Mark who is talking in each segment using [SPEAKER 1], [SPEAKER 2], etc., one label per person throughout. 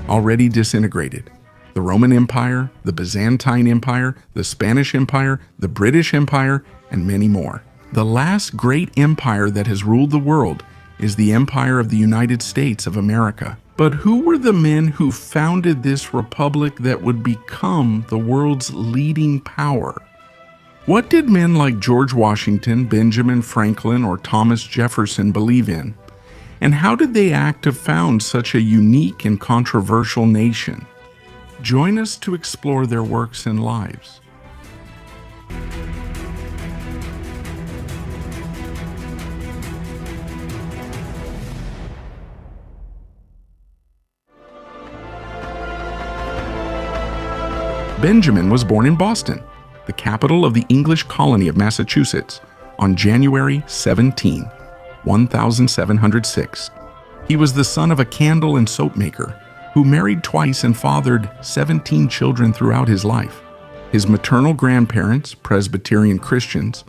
[SPEAKER 1] already disintegrated. The Roman Empire, the Byzantine Empire, the Spanish Empire, the British Empire, and many more. The last great empire that has ruled the world is the Empire of the United States of America. But who were the men who founded this republic that would become the world's leading power? What did men like George Washington, Benjamin Franklin, or Thomas Jefferson believe in? And how did they act to found such a unique and controversial nation? Join us to explore their works and lives. Benjamin was born in Boston, the capital of the English colony of Massachusetts, on January 17, 1706. He was the son of a candle and soap maker who married twice and fathered 17 children throughout his life. His maternal grandparents, Presbyterian Christians,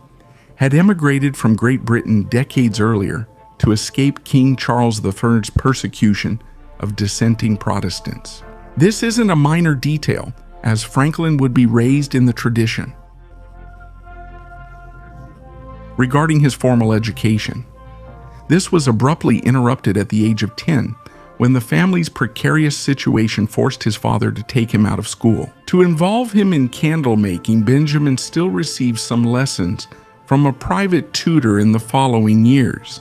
[SPEAKER 1] had emigrated from Great Britain decades earlier to escape King Charles I's persecution of dissenting Protestants. This isn't a minor detail, as Franklin would be raised in the tradition. Regarding his formal education, this was abruptly interrupted at the age of 10 when the family's precarious situation forced his father to take him out of school. To involve him in candle making, Benjamin still received some lessons from a private tutor in the following years.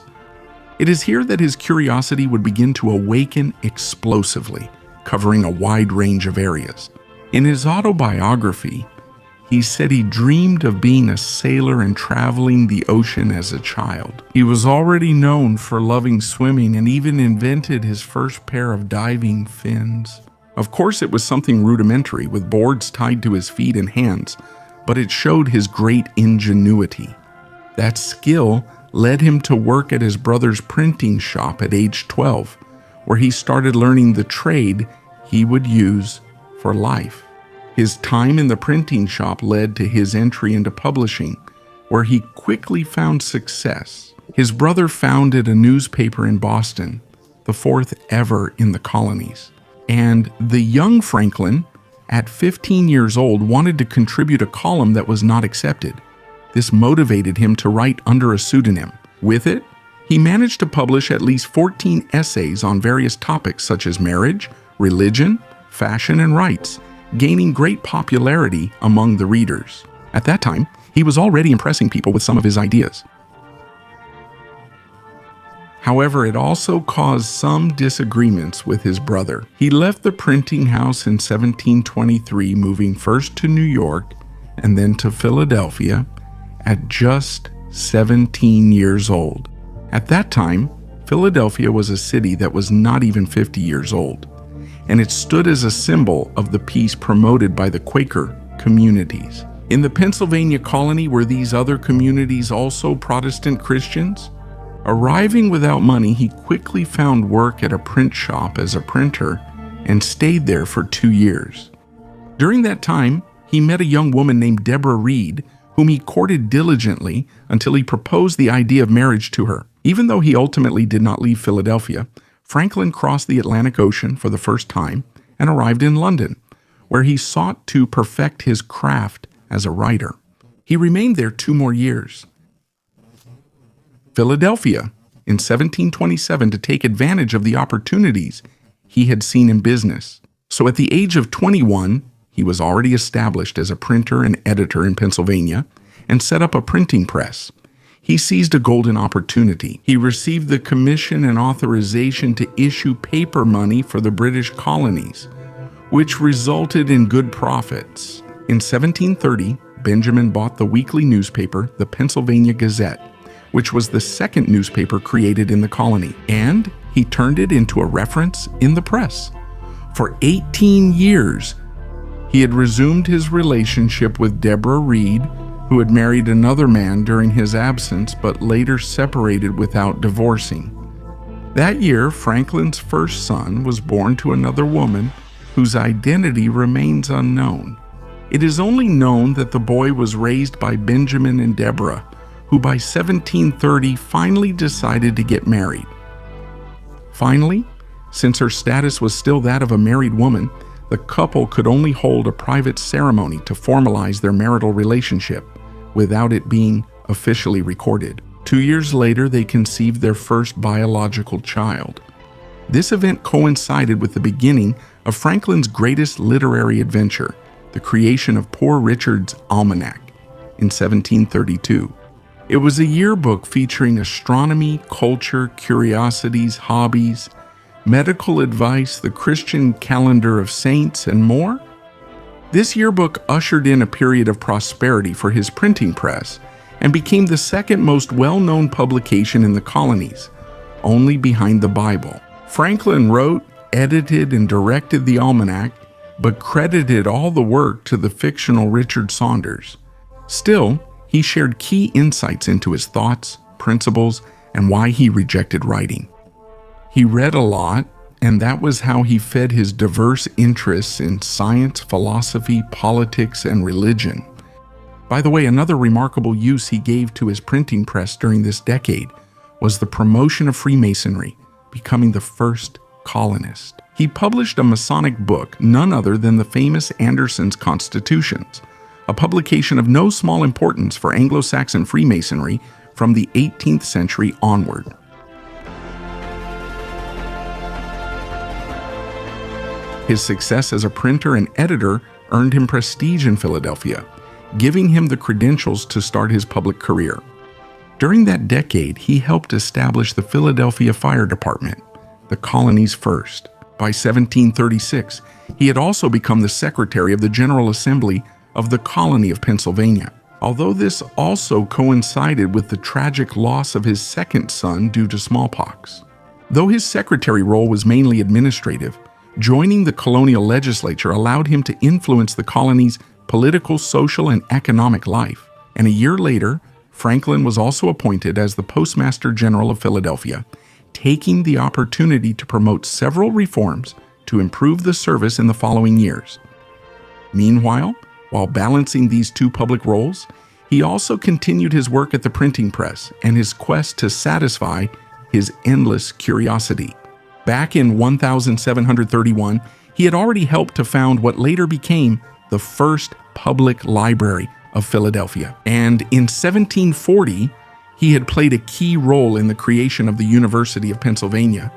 [SPEAKER 1] It is here that his curiosity would begin to awaken explosively, covering a wide range of areas. In his autobiography, he said he dreamed of being a sailor and traveling the ocean as a child. He was already known for loving swimming and even invented his first pair of diving fins. Of course, it was something rudimentary with boards tied to his feet and hands, but it showed his great ingenuity. That skill led him to work at his brother's printing shop at age 12, where he started learning the trade he would use for life. His time in the printing shop led to his entry into publishing, where he quickly found success. His brother founded a newspaper in Boston, the fourth ever in the colonies. And the young Franklin, at 15 years old, wanted to contribute a column that was not accepted. This motivated him to write under a pseudonym. With it, he managed to publish at least 14 essays on various topics such as marriage, religion, fashion, and rights, gaining great popularity among the readers. At that time, he was already impressing people with some of his ideas. However, it also caused some disagreements with his brother. He left the printing house in 1723, moving first to New York and then to Philadelphia at just 17 years old. At that time, Philadelphia was a city that was not even 50 years old, and it stood as a symbol of the peace promoted by the Quaker communities. In the Pennsylvania colony, were these other communities also Protestant Christians? Arriving without money, he quickly found work at a print shop as a printer and stayed there for 2 years. During that time, he met a young woman named Deborah Reed, whom he courted diligently until he proposed the idea of marriage to her. Even though he ultimately did not leave Philadelphia, Franklin crossed the Atlantic Ocean for the first time and arrived in London, where he sought to perfect his craft as a writer. He remained there 2 more years. Philadelphia in 1727 to take advantage of the opportunities he had seen in business. So at the age of 21, he was already established as a printer and editor in Pennsylvania and set up a printing press. He seized a golden opportunity. He received the commission and authorization to issue paper money for the British colonies, which resulted in good profits. In 1730, Benjamin bought the weekly newspaper, the Pennsylvania Gazette, which was the second newspaper created in the colony, and he turned it into a reference in the press. For 18 years, he had resumed his relationship with Deborah Reed, who had married another man during his absence but later separated without divorcing. That year, Franklin's first son was born to another woman whose identity remains unknown. It is only known that the boy was raised by Benjamin and Deborah, who by 1730 finally decided to get married. Finally, Since her status was still that of a married woman, the couple could only hold a private ceremony to formalize their marital relationship without it being officially recorded. 2 years later, they conceived their first biological child. This event coincided with the beginning of Franklin's greatest literary adventure, the creation of Poor Richard's Almanac in 1732. It was a yearbook featuring astronomy, culture, curiosities, hobbies, medical advice, the Christian calendar of saints, and more. This yearbook ushered in a period of prosperity for his printing press and became the second most well-known publication in the colonies, only behind the Bible. Franklin wrote, edited, and directed the almanac, but credited all the work to the fictional Richard Saunders. Still, he shared key insights into his thoughts, principles, and why he rejected writing. He read a lot, and that was how he fed his diverse interests in science, philosophy, politics, and religion. By the way, another remarkable use he gave to his printing press during this decade was the promotion of Freemasonry, becoming the first colonist. He published a Masonic book, none other than the famous Anderson's Constitutions, a publication of no small importance for Anglo-Saxon Freemasonry from the 18th century onward. His success as a printer and editor earned him prestige in Philadelphia, giving him the credentials to start his public career. During that decade, he helped establish the Philadelphia Fire Department, the colony's first. By 1736, he had also become the secretary of the General Assembly of the colony of Pennsylvania. Although this also coincided with the tragic loss of his second son due to smallpox. Though his secretary role was mainly administrative, joining the colonial legislature allowed him to influence the colony's political, social, and economic life. And a year later, Franklin was also appointed as the Postmaster General of Philadelphia, taking the opportunity to promote several reforms to improve the service in the following years. Meanwhile, while balancing these two public roles, he also continued his work at the printing press and his quest to satisfy his endless curiosity. Back in 1731, he had already helped to found what later became the first public library of Philadelphia. And in 1740, he had played a key role in the creation of the University of Pennsylvania.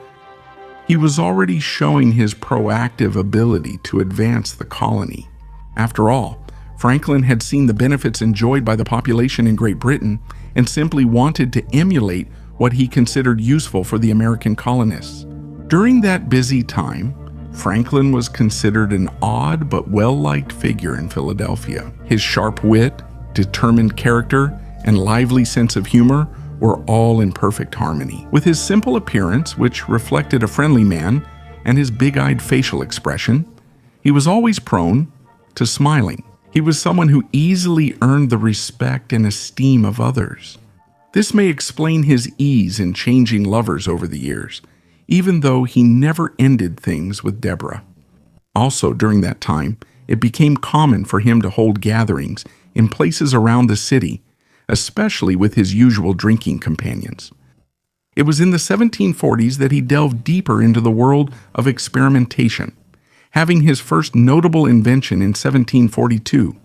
[SPEAKER 1] He was already showing his proactive ability to advance the colony. After all, Franklin had seen the benefits enjoyed by the population in Great Britain and simply wanted to emulate what he considered useful for the American colonists. During that busy time, Franklin was considered an odd but well-liked figure in Philadelphia. His sharp wit, determined character, and lively sense of humor were all in perfect harmony. With his simple appearance, which reflected a friendly man, and his big-eyed facial expression, he was always prone to smiling. He was someone who easily earned the respect and esteem of others. This may explain his ease in changing lovers over the years, even though he never ended things with Deborah. Also, during that time, it became common for him to hold gatherings in places around the city, especially with his usual drinking companions. It was in the 1740s that he delved deeper into the world of experimentation, having his first notable invention in 1742.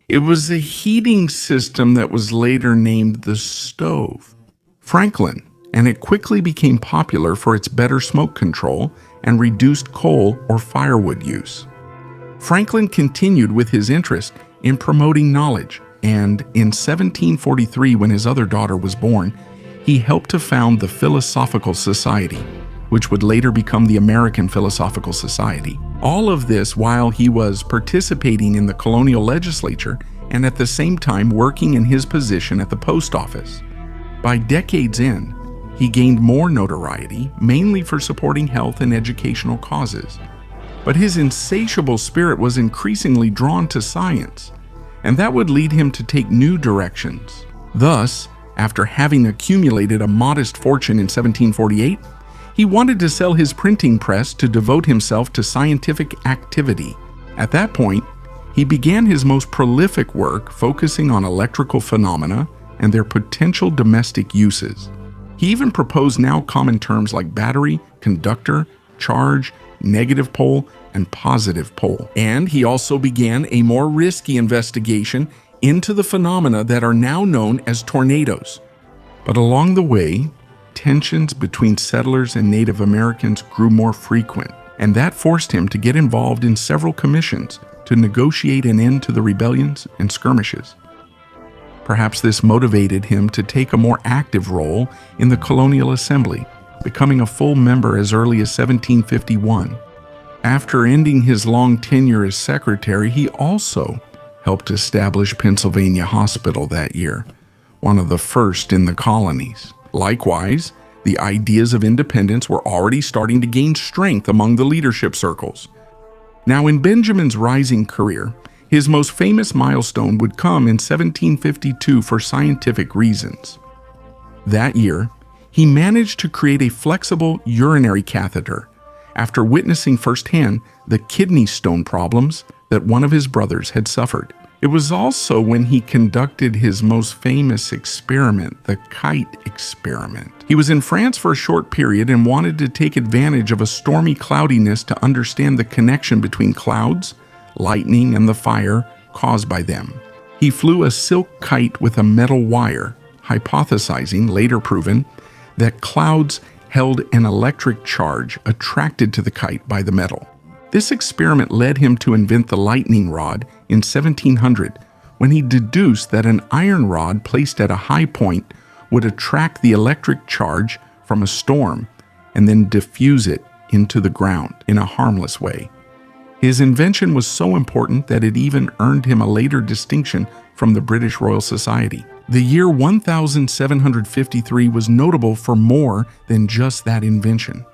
[SPEAKER 1] It was a heating system that was later named the stove. Franklin, and it quickly became popular for its better smoke control and reduced coal or firewood use. Franklin continued with his interest in promoting knowledge, and in 1743, when his other daughter was born, he helped to found the Philosophical Society, which would later become the American Philosophical Society. All of this while he was participating in the colonial legislature and at the same time working in his position at the post office. By decade's end, he gained more notoriety, mainly for supporting health and educational causes. But his insatiable spirit was increasingly drawn to science, and that would lead him to take new directions. Thus, after having accumulated a modest fortune in 1748, he wanted to sell his printing press to devote himself to scientific activity. At that point, he began his most prolific work focusing on electrical phenomena and their potential domestic uses. He even proposed now common terms like battery, conductor, charge, negative pole, and positive pole. And he also began a more risky investigation into the phenomena that are now known as tornadoes. But along the way, tensions between settlers and Native Americans grew more frequent, and that forced him to get involved in several commissions to negotiate an end to the rebellions and skirmishes. Perhaps this motivated him to take a more active role in the colonial assembly, becoming a full member as early as 1751. After ending his long tenure as secretary, he also helped establish Pennsylvania Hospital that year, one of the first in the colonies. Likewise, the ideas of independence were already starting to gain strength among the leadership circles. Now, in Benjamin's rising career, his most famous milestone would come in 1752 for scientific reasons. That year, he managed to create a flexible urinary catheter after witnessing firsthand the kidney stone problems that one of his brothers had suffered. It was also when he conducted his most famous experiment, the kite experiment. He was in France for a short period and wanted to take advantage of a stormy cloudiness to understand the connection between clouds, lightning, and the fire caused by them. He flew a silk kite with a metal wire, hypothesizing, later proven, that clouds held an electric charge attracted to the kite by the metal. This experiment led him to invent the lightning rod in 1700, when he deduced that an iron rod placed at a high point would attract the electric charge from a storm and then diffuse it into the ground in a harmless way. His invention was so important that it even earned him a later distinction from the British Royal Society. The year 1753 was notable for more than just that invention.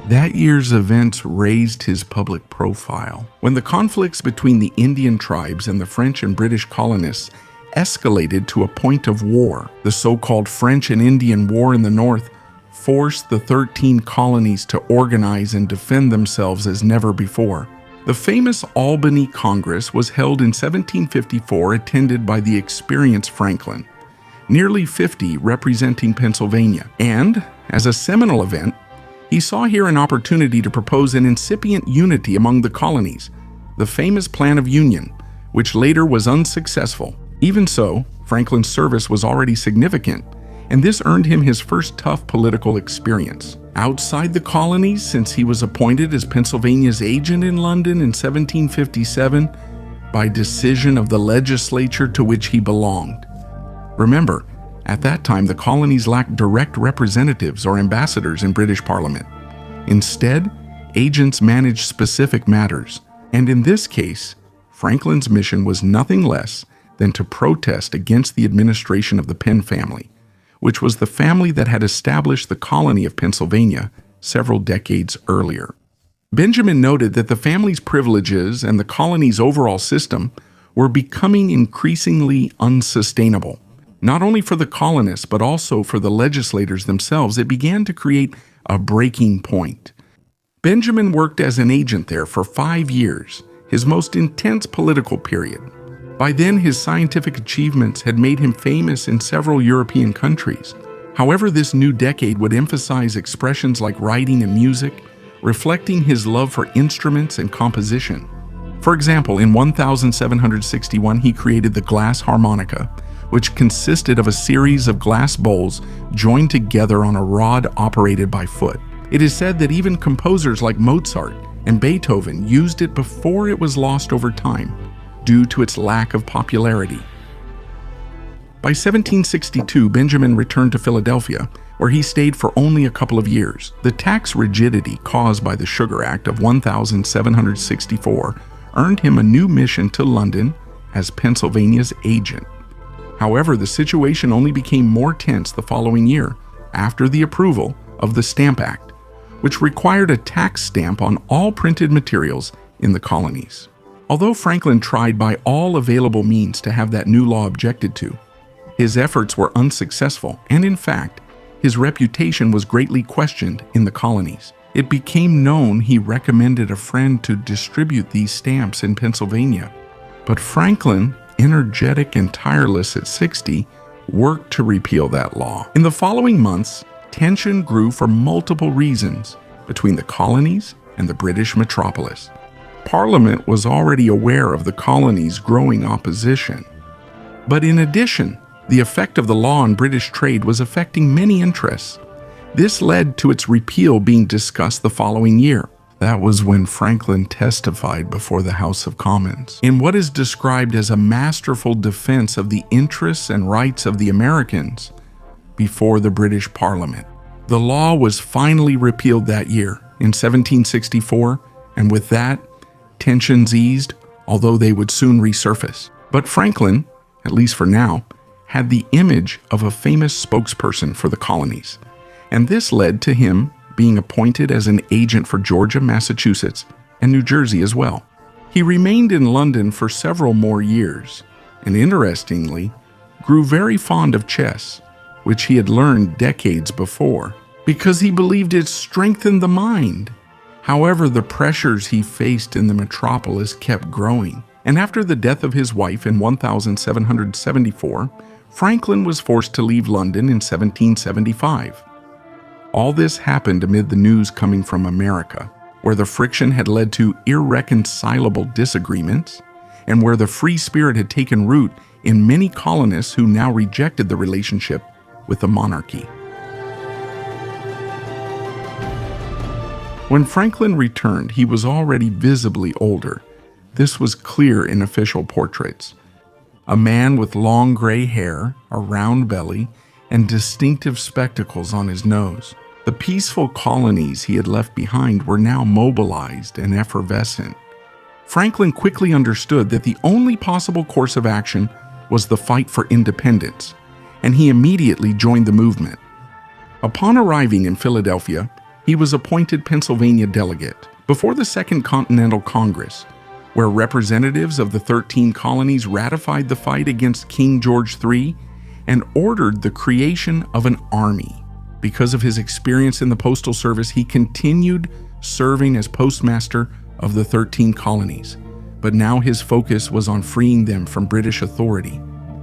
[SPEAKER 1] That year's events raised his public profile. When the conflicts between the Indian tribes and the French and British colonists escalated to a point of war, the so-called French and Indian War in the North forced the 13 colonies to organize and defend themselves as never before. The famous Albany Congress was held in 1754, attended by the experienced Franklin, nearly 50 representing Pennsylvania. And, as a seminal event, he saw here an opportunity to propose an incipient unity among the colonies, the famous Plan of Union, which later was unsuccessful. Even so, Franklin's service was already significant, and this earned him his first tough political experience. Outside the colonies, since he was appointed as Pennsylvania's agent in London in 1757 by decision of the legislature to which he belonged. Remember, at that time the colonies lacked direct representatives or ambassadors in British Parliament. Instead, agents managed specific matters, and in this case, Franklin's mission was nothing less than to protest against the administration of the Penn family, which was the family that had established the colony of Pennsylvania several decades earlier. Benjamin noted that the family's privileges and the colony's overall system were becoming increasingly unsustainable. Not only for the colonists, but also for the legislators themselves, it began to create a breaking point. Benjamin worked as an agent there for 5 years, his most intense political period. By then, his scientific achievements had made him famous in several European countries. However, this new decade would emphasize expressions like writing and music, reflecting his love for instruments and composition. For example, in 1761, he created the glass harmonica, which consisted of a series of glass bowls joined together on a rod operated by foot. It is said that even composers like Mozart and Beethoven used it before it was lost over time, due to its lack of popularity. By 1762, Benjamin returned to Philadelphia, where he stayed for only a couple of years. The tax rigidity caused by the Sugar Act of 1764 earned him a new mission to London as Pennsylvania's agent. However, the situation only became more tense the following year, after the approval of the Stamp Act, which required a tax stamp on all printed materials in the colonies. Although Franklin tried by all available means to have that new law objected to, his efforts were unsuccessful, and in fact, his reputation was greatly questioned in the colonies. It became known he recommended a friend to distribute these stamps in Pennsylvania. But Franklin, energetic and tireless at 60, worked to repeal that law. In the following months, tension grew for multiple reasons between the colonies and the British metropolis. Parliament was already aware of the colonies' growing opposition. But in addition, the effect of the law on British trade was affecting many interests. This led to its repeal being discussed the following year. That was when Franklin testified before the House of Commons in what is described as a masterful defense of the interests and rights of the Americans before the British Parliament. The law was finally repealed that year in 1764, and with that, tensions eased, although they would soon resurface. But Franklin, at least for now, had the image of a famous spokesperson for the colonies, and this led to him being appointed as an agent for Georgia, Massachusetts, and New Jersey as well. He remained in London for several more years, and interestingly, grew very fond of chess, which he had learned decades before, because he believed it strengthened the mind. However, the pressures he faced in the metropolis kept growing, and after the death of his wife in 1774, Franklin was forced to leave London in 1775. All this happened amid the news coming from America, where the friction had led to irreconcilable disagreements, and where the free spirit had taken root in many colonists who now rejected the relationship with the monarchy. When Franklin returned, he was already visibly older. This was clear in official portraits. A man with long gray hair, a round belly, and distinctive spectacles on his nose. The peaceful colonies he had left behind were now mobilized and effervescent. Franklin quickly understood that the only possible course of action was the fight for independence, and he immediately joined the movement. Upon arriving in Philadelphia, he was appointed Pennsylvania delegate before the Second Continental Congress, where representatives of the 13 colonies ratified the fight against King George III and ordered the creation of an army. Because of his experience in the Postal Service, he continued serving as postmaster of the 13 colonies, but now his focus was on freeing them from British authority.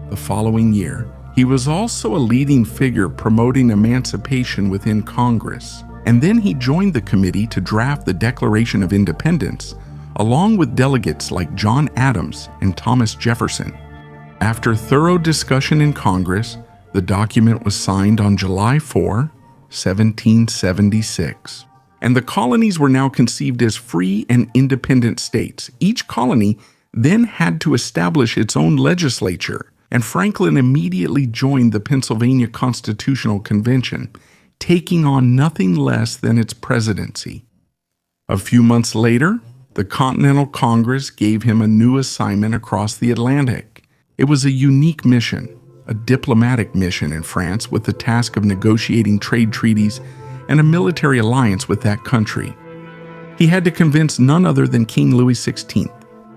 [SPEAKER 1] The following year, he was also a leading figure promoting emancipation within Congress, and then he joined the committee to draft the Declaration of Independence, along with delegates like John Adams and Thomas Jefferson. After thorough discussion in Congress, the document was signed on July 4, 1776, and the colonies were now conceived as free and independent states. Each colony then had to establish its own legislature, and Franklin immediately joined the Pennsylvania Constitutional Convention, taking on nothing less than its presidency. A few months later, the Continental Congress gave him a new assignment across the Atlantic. It was a unique mission, a diplomatic mission in France with the task of negotiating trade treaties and a military alliance with that country. He had to convince none other than King Louis XVI,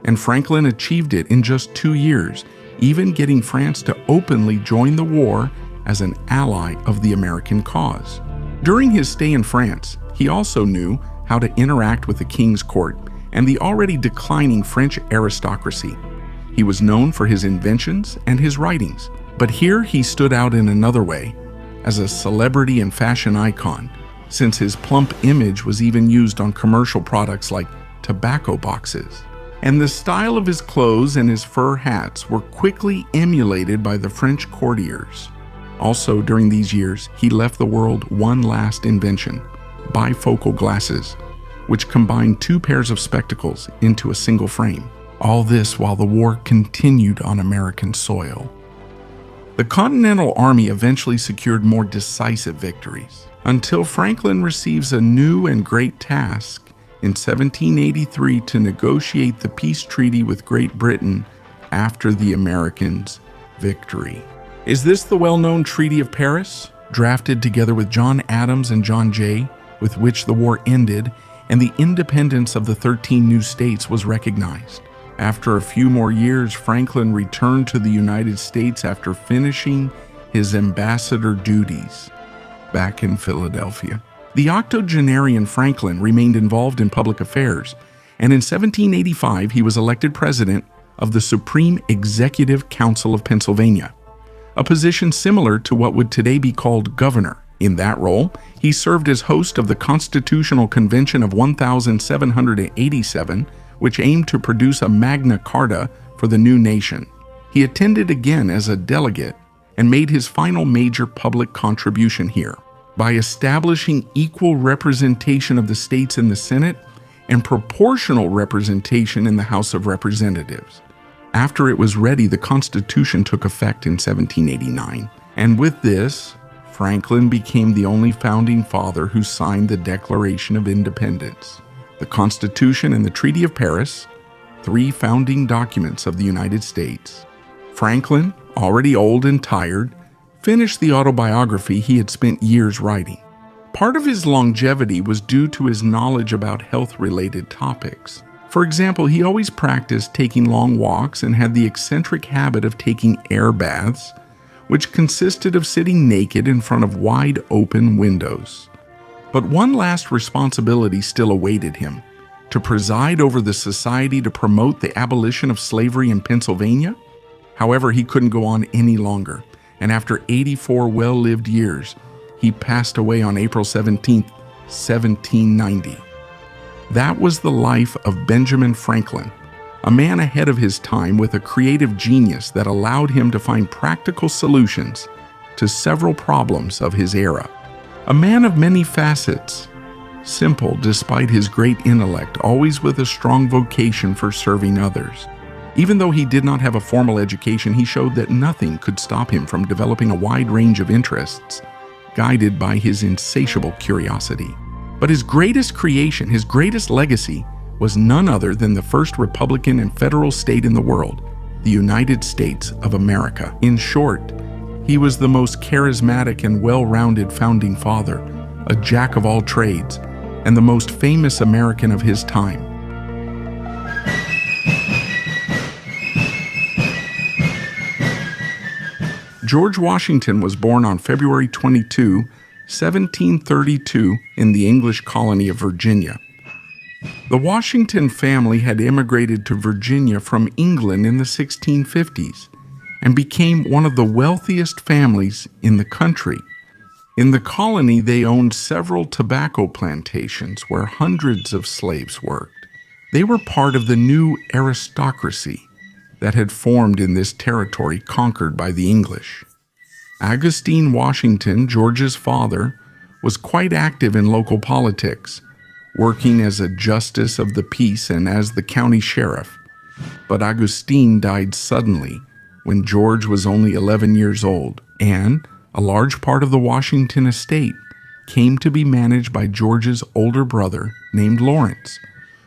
[SPEAKER 1] and Franklin achieved it in just 2 years, even getting France to openly join the war as an ally of the American cause. During his stay in France, he also knew how to interact with the king's court and the already declining French aristocracy. He was known for his inventions and his writings, but here he stood out in another way, as a celebrity and fashion icon, since his plump image was even used on commercial products like tobacco boxes. And the style of his clothes and his fur hats were quickly emulated by the French courtiers. Also, during these years, he left the world one last invention, bifocal glasses, which combined 2 pairs of spectacles into a single frame. All this while the war continued on American soil. The Continental Army eventually secured more decisive victories, until Franklin receives a new and great task in 1783 to negotiate the peace treaty with Great Britain after the Americans' victory. Is this the well-known Treaty of Paris, drafted together with John Adams and John Jay, with which the war ended and the independence of the 13 new states was recognized? After a few more years, Franklin returned to the United States after finishing his ambassador duties back in Philadelphia. The octogenarian Franklin remained involved in public affairs, and in 1785 he was elected president of the Supreme Executive Council of Pennsylvania, a position similar to what would today be called governor. In that role, he served as host of the Constitutional Convention of 1787, which aimed to produce a Magna Carta for the new nation. He attended again as a delegate and made his final major public contribution here by establishing equal representation of the states in the Senate and proportional representation in the House of Representatives. After it was ready, the Constitution took effect in 1789, and with this, Franklin became the only founding father who signed the Declaration of Independence. The Constitution and the Treaty of Paris, 3 founding documents of the United States. Franklin, already old and tired, finished the autobiography he had spent years writing. Part of his longevity was due to his knowledge about health-related topics. For example, he always practiced taking long walks and had the eccentric habit of taking air baths, which consisted of sitting naked in front of wide-open windows. But one last responsibility still awaited him: to preside over the society to promote the abolition of slavery in Pennsylvania. However, he couldn't go on any longer, and after 84 well-lived years, he passed away on April 17, 1790. That was the life of Benjamin Franklin, a man ahead of his time with a creative genius that allowed him to find practical solutions to several problems of his era. A man of many facets, simple despite his great intellect, always with a strong vocation for serving others. Even though he did not have a formal education, he showed that nothing could stop him from developing a wide range of interests, guided by his insatiable curiosity. But his greatest creation, his greatest legacy, was none other than the first Republican and federal state in the world, the United States of America. In short, he was the most charismatic and well-rounded founding father, a jack of all trades, and the most famous American of his time. George Washington was born on February 22, 1732, in the English colony of Virginia. The Washington family had immigrated to Virginia from England in the 1650s and became one of the wealthiest families in the country. In the colony, they owned several tobacco plantations where hundreds of slaves worked. They were part of the new aristocracy that had formed in this territory conquered by the English. Augustine Washington, George's father, was quite active in local politics, working as a justice of the peace and as the county sheriff. But Augustine died suddenly when George was only 11 years old, and a large part of the Washington estate came to be managed by George's older brother named Lawrence,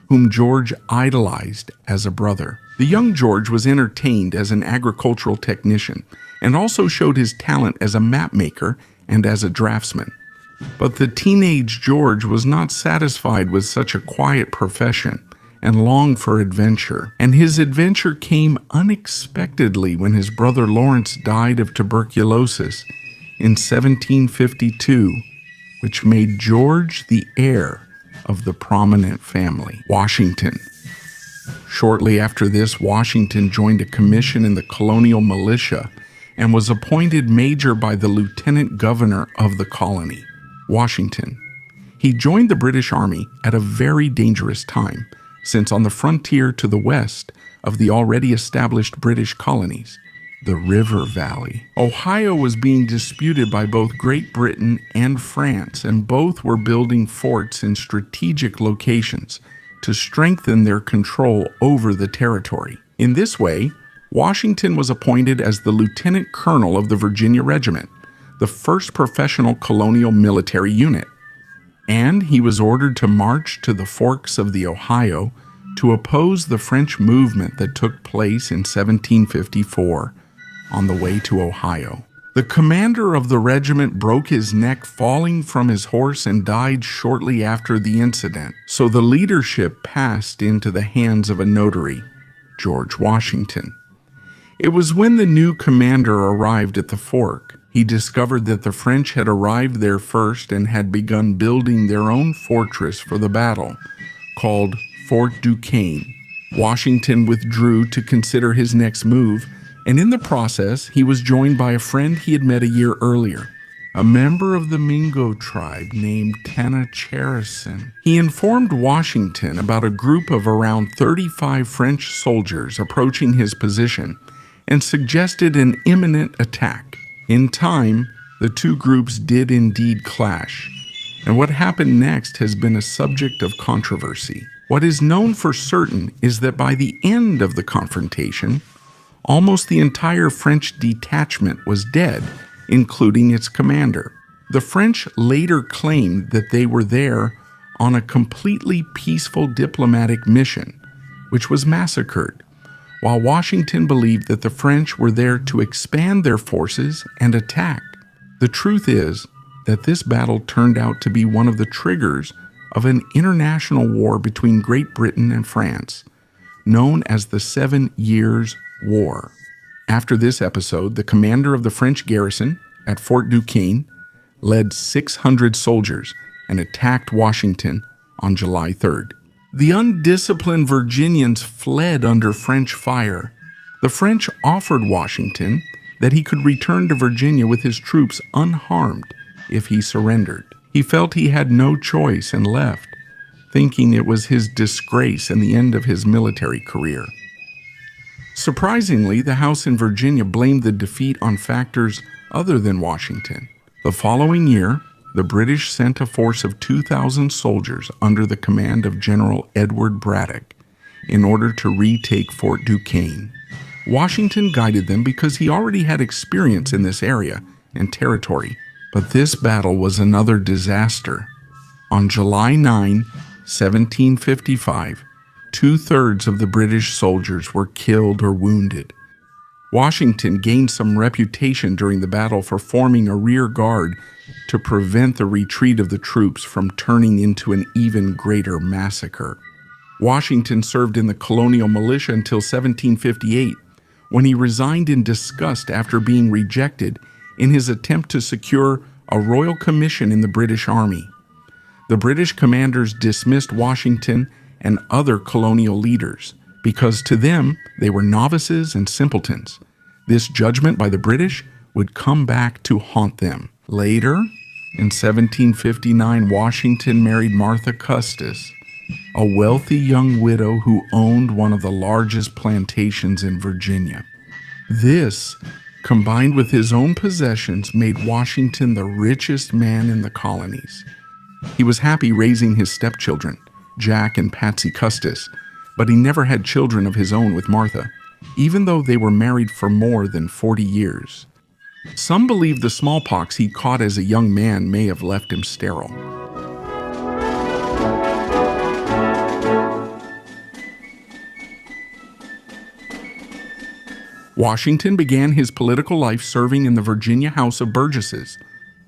[SPEAKER 1] whom George idolized as a brother. The young George was entertained as an agricultural technician and also showed his talent as a map maker and as a draftsman. But the teenage George was not satisfied with such a quiet profession and longed for adventure. And his adventure came unexpectedly when his brother Lawrence died of tuberculosis in 1752, which made George the heir of the prominent family, Washington. Shortly after this, Washington joined a commission in the colonial militia and was appointed major by the lieutenant governor of the colony, Washington. He joined the British Army at a very dangerous time, since on the frontier to the west of the already established British colonies, the River Valley, Ohio was being disputed by both Great Britain and France, and both were building forts in strategic locations to strengthen their control over the territory. In this way, Washington was appointed as the lieutenant colonel of the Virginia Regiment, the first professional colonial military unit, and he was ordered to march to the forks of the Ohio to oppose the French movement that took place in 1754 on the way to Ohio. The commander of the regiment broke his neck falling from his horse and died shortly after the incident, so the leadership passed into the hands of a notary, George Washington. It was when the new commander arrived at the fork, he discovered that the French had arrived there first and had begun building their own fortress for the battle, called Fort Duquesne. Washington withdrew to consider his next move, and in the process, he was joined by a friend he had met a year earlier, a member of the Mingo tribe named Jefferson. He informed Washington about a group of around 35 French soldiers approaching his position and suggested an imminent attack. In time, the two groups did indeed clash, and what happened next has been a subject of controversy. What is known for certain is that by the end of the confrontation, almost the entire French detachment was dead, including its commander. The French later claimed that they were there on a completely peaceful diplomatic mission, which was massacred, while Washington believed that the French were there to expand their forces and attack. The truth is that this battle turned out to be one of the triggers of an international war between Great Britain and France, known as the 7 Years' War. After this episode, the commander of the French garrison at Fort Duquesne led 600 soldiers and attacked Washington on July 3rd. The undisciplined Virginians fled under French fire. The French offered Washington that he could return to Virginia with his troops unharmed if he surrendered. He felt he had no choice and left, thinking it was his disgrace and the end of his military career. Surprisingly, the House in Virginia blamed the defeat on factors other than Washington. The following year, the British sent a force of 2,000 soldiers under the command of General Edward Braddock in order to retake Fort Duquesne. Washington guided them because he already had experience in this area and territory, but this battle was another disaster. On July 9, 1755, 2/3 of the British soldiers were killed or wounded. Washington gained some reputation during the battle for forming a rear guard to prevent the retreat of the troops from turning into an even greater massacre. Washington served in the colonial militia until 1758, when he resigned in disgust after being rejected in his attempt to secure a royal commission in the British Army. The British commanders dismissed Washington and other colonial leaders because to them they were novices and simpletons. This judgment by the British would come back to haunt them. Later, in 1759, Washington married Martha Custis, a wealthy young widow who owned one of the largest plantations in Virginia. This, combined with his own possessions, made Washington the richest man in the colonies. He was happy raising his stepchildren, Jack and Patsy Custis, but he never had children of his own with Martha, even though they were married for more than 40 years. Some believe the smallpox he caught as a young man may have left him sterile. Washington began his political life serving in the Virginia House of Burgesses.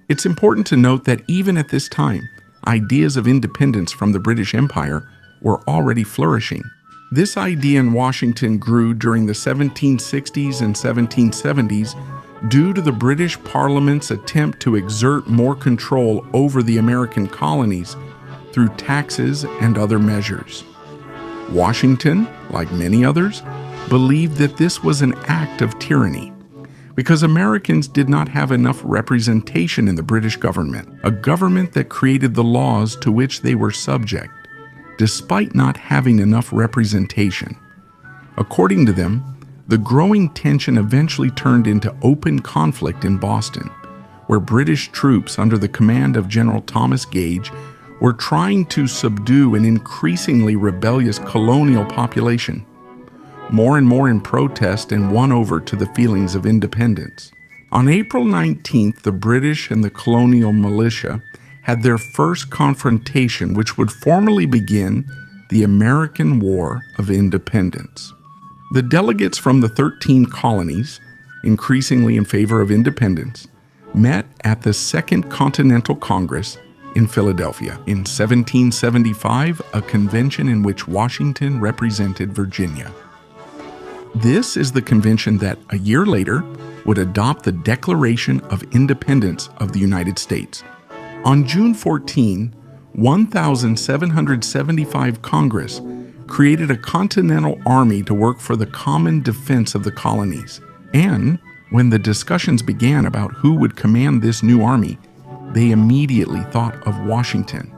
[SPEAKER 1] It's important to note that even at this time, ideas of independence from the British Empire were already flourishing. This idea in Washington grew during the 1760s and 1770s due to the British Parliament's attempt to exert more control over the American colonies through taxes and other measures. Washington, like many others, believed that this was an act of tyranny because Americans did not have enough representation in the British government, a government that created the laws to which they were subject, despite not having enough representation. According to them, the growing tension eventually turned into open conflict in Boston, where British troops under the command of General Thomas Gage were trying to subdue an increasingly rebellious colonial population, more and more in protest and won over to the feelings of independence. On April 19th, the British and the colonial militia had their first confrontation, which would formally begin the American War of Independence. The delegates from the 13 colonies, increasingly in favor of independence, met at the Second Continental Congress in Philadelphia. In 1775, a convention in which Washington represented Virginia. This is the convention that, a year later, would adopt the Declaration of Independence of the United States. On June 14, 1775 Congress created a continental army to work for the common defense of the colonies. And When the discussions began about who would command this new army, they immediately thought of Washington.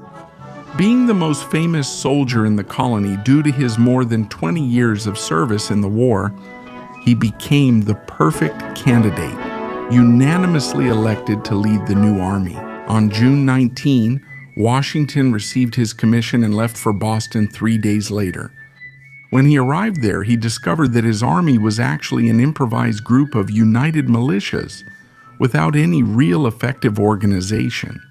[SPEAKER 1] Being the most famous soldier in the colony due to his more than 20 years of service in the war, he became the perfect candidate, unanimously elected to lead the new army. On June 19, Washington received his commission and left for Boston 3 days later. When he arrived there, he discovered that his army was actually an improvised group of united militias without any real effective organization.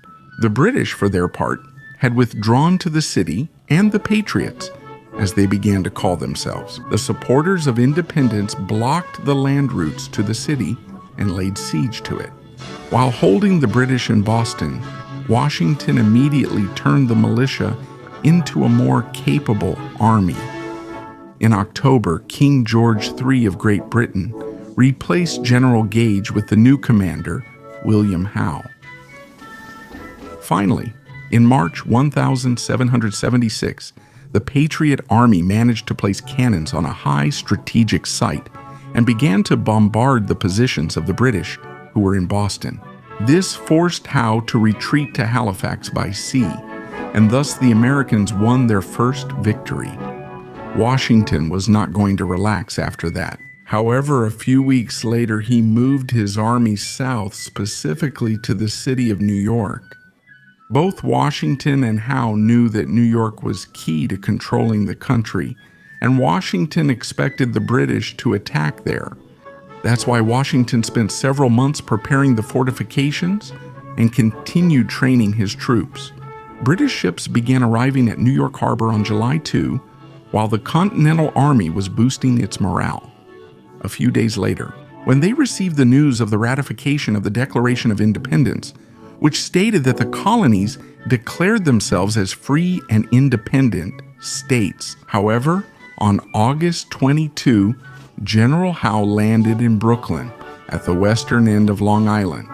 [SPEAKER 1] The British, for their part, had withdrawn to the city, and the Patriots, as they began to call themselves. The supporters of independence blocked the land routes to the city and laid siege to it. While holding the British in Boston, Washington immediately turned the militia into a more capable army. In October, King George III of Great Britain replaced General Gage with the new commander, William Howe. Finally, in March 1776, the Patriot Army managed to place cannons on a high strategic site and began to bombard the positions of the British who were in Boston. This forced Howe to retreat to Halifax by sea, and thus the Americans won their first victory. Washington was not going to relax after that. However, a few weeks later, he moved his army south, specifically to the city of New York. Both Washington and Howe knew that New York was key to controlling the country, and Washington expected the British to attack there. That's why Washington spent several months preparing the fortifications and continued training his troops. British ships began arriving at New York Harbor on July 2, while the Continental Army was boosting its morale. A few days later, when they received the news of the ratification of the Declaration of Independence, which stated that the colonies declared themselves as free and independent states. However, on August 22, General Howe landed in Brooklyn at the western end of Long Island.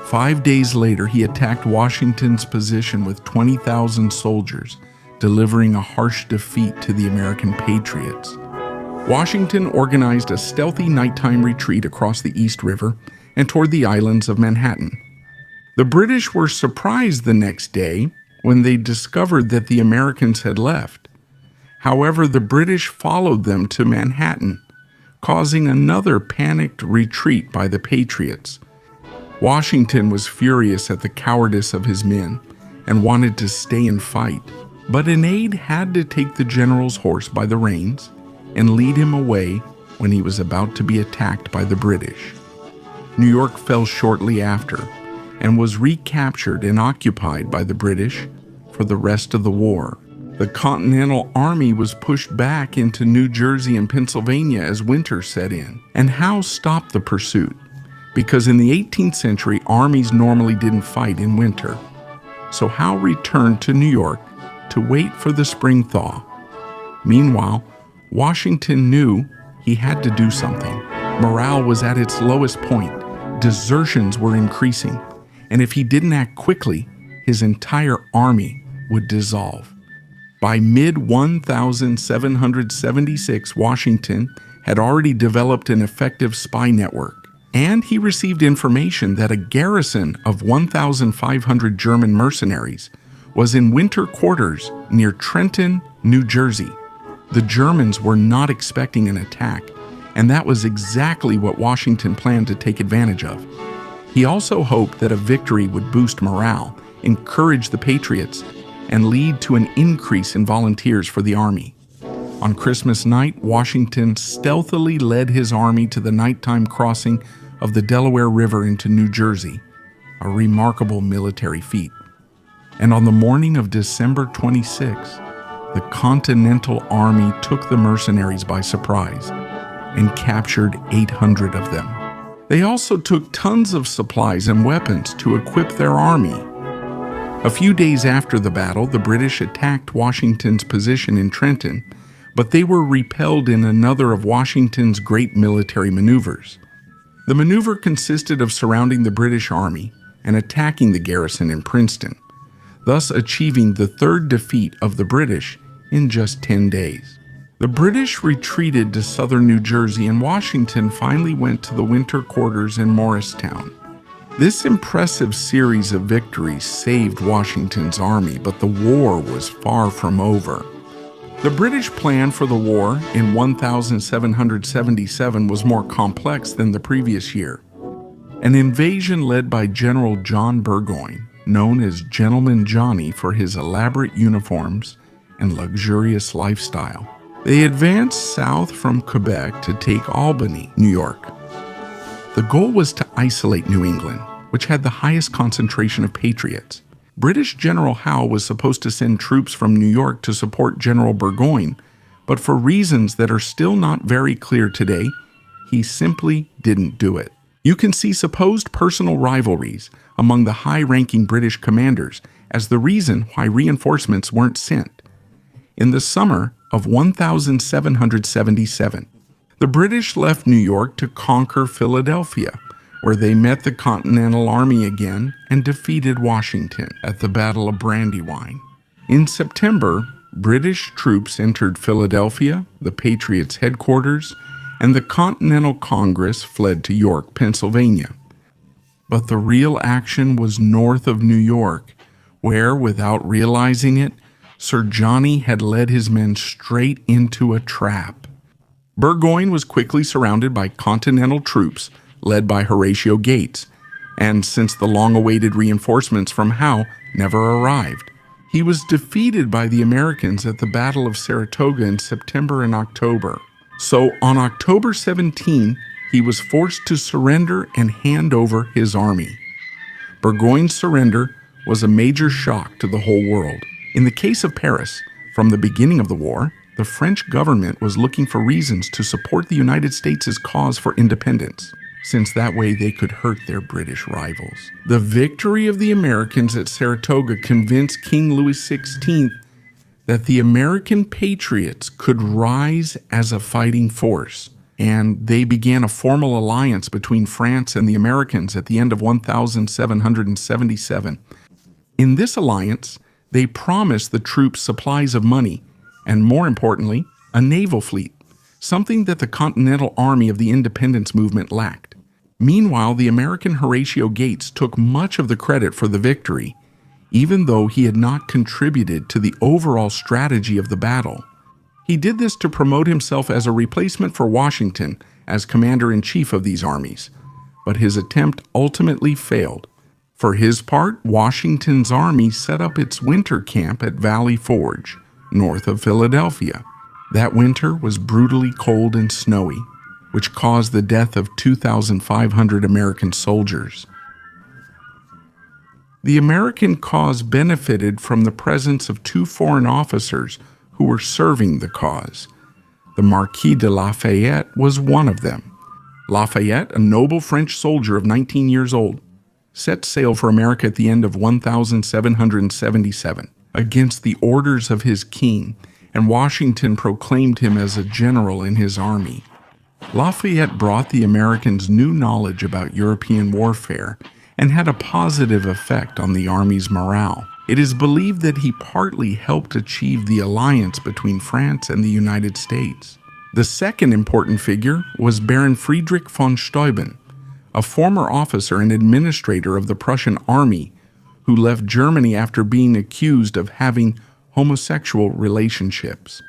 [SPEAKER 1] 5 days later, he attacked Washington's position with 20,000 soldiers, delivering a harsh defeat to the American Patriots. Washington organized a stealthy nighttime retreat across the East River and toward the islands of Manhattan. The British were surprised the next day when they discovered that the Americans had left. However, the British followed them to Manhattan, causing another panicked retreat by the Patriots. Washington was furious at the cowardice of his men and wanted to stay and fight, but an aide had to take the general's horse by the reins and lead him away when he was about to be attacked by the British. New York fell shortly after and was recaptured and occupied by the British for the rest of the war. The Continental Army was pushed back into New Jersey and Pennsylvania as winter set in, and Howe stopped the pursuit, because in the 18th century, armies normally didn't fight in winter. So Howe returned to New York to wait for the spring thaw. Meanwhile, Washington knew he had to do something. Morale was at its lowest point, desertions were increasing, and if he didn't act quickly, his entire army would dissolve. By mid-1776, Washington had already developed an effective spy network, and he received information that a garrison of 1,500 German mercenaries was in winter quarters near Trenton, New Jersey. The Germans were not expecting an attack, and that was exactly what Washington planned to take advantage of. He also hoped that a victory would boost morale, encourage the Patriots, and lead to an increase in volunteers for the army. On Christmas night, Washington stealthily led his army to the nighttime crossing of the Delaware River into New Jersey, a remarkable military feat. And on the morning of December 26, the Continental Army took the mercenaries by surprise and captured 800 of them. They also took tons of supplies and weapons to equip their army. A few days after the battle, the British attacked Washington's position in Trenton, but they were repelled in another of Washington's great military maneuvers. The maneuver consisted of surrounding the British army and attacking the garrison in Princeton, thus achieving the third defeat of the British in just 10 days. The British retreated to southern New Jersey, and Washington finally went to the winter quarters in Morristown. This impressive series of victories saved Washington's army, but the war was far from over. The British plan for the war in 1777 was more complex than the previous year. An invasion led by General John Burgoyne, known as Gentleman Johnny for his elaborate uniforms and luxurious lifestyle. They advanced south from Quebec to take Albany, New York. The goal was to isolate New England, which had the highest concentration of patriots. British General Howe was supposed to send troops from New York to support General Burgoyne, but for reasons that are still not very clear today, he simply didn't do it. You can see supposed personal rivalries among the high-ranking British commanders as the reason why reinforcements weren't sent. In the summer of 1777, the British left New York to conquer Philadelphia, where they met the Continental Army again and defeated Washington at the Battle of Brandywine. In September, British troops entered Philadelphia, the Patriots' headquarters, and the Continental Congress fled to York, Pennsylvania. But the real action was north of New York, where, without realizing it, Sir Johnny had led his men straight into a trap. Burgoyne was quickly surrounded by Continental troops led by Horatio Gates, and since the long-awaited reinforcements from Howe never arrived, he was defeated by the Americans at the Battle of Saratoga in September and October. So on October 17, he was forced to surrender and hand over his army. Burgoyne's surrender was a major shock to the whole world. In the case of Paris, from the beginning of the war, the French government was looking for reasons to support the United States' cause for independence, since that way they could hurt their British rivals. The victory of the Americans at Saratoga convinced King Louis XVI that the American patriots could rise as a fighting force, and they began a formal alliance between France and the Americans at the end of 1777. In this alliance, they promised the troops supplies of money, and more importantly, a naval fleet, something that the Continental Army of the Independence movement lacked. Meanwhile, the American Horatio Gates took much of the credit for the victory, even though he had not contributed to the overall strategy of the battle. He did this to promote himself as a replacement for Washington as commander-in-chief of these armies, but his attempt ultimately failed. For his part, Washington's army set up its winter camp at Valley Forge, north of Philadelphia. That winter was brutally cold and snowy, which caused the death of 2,500 American soldiers. The American cause benefited from the presence of two foreign officers who were serving the cause. The Marquis de Lafayette was one of them. Lafayette, a noble French soldier of 19 years old, set sail for America at the end of 1777 against the orders of his king, and Washington proclaimed him as a general in his army. Lafayette brought the Americans new knowledge about European warfare and had a positive effect on the army's morale. It is believed that he partly helped achieve the alliance between France and the United States. The second important figure was Baron Friedrich von Steuben, a former officer and administrator of the Prussian army who left Germany after being accused of having homosexual relationships.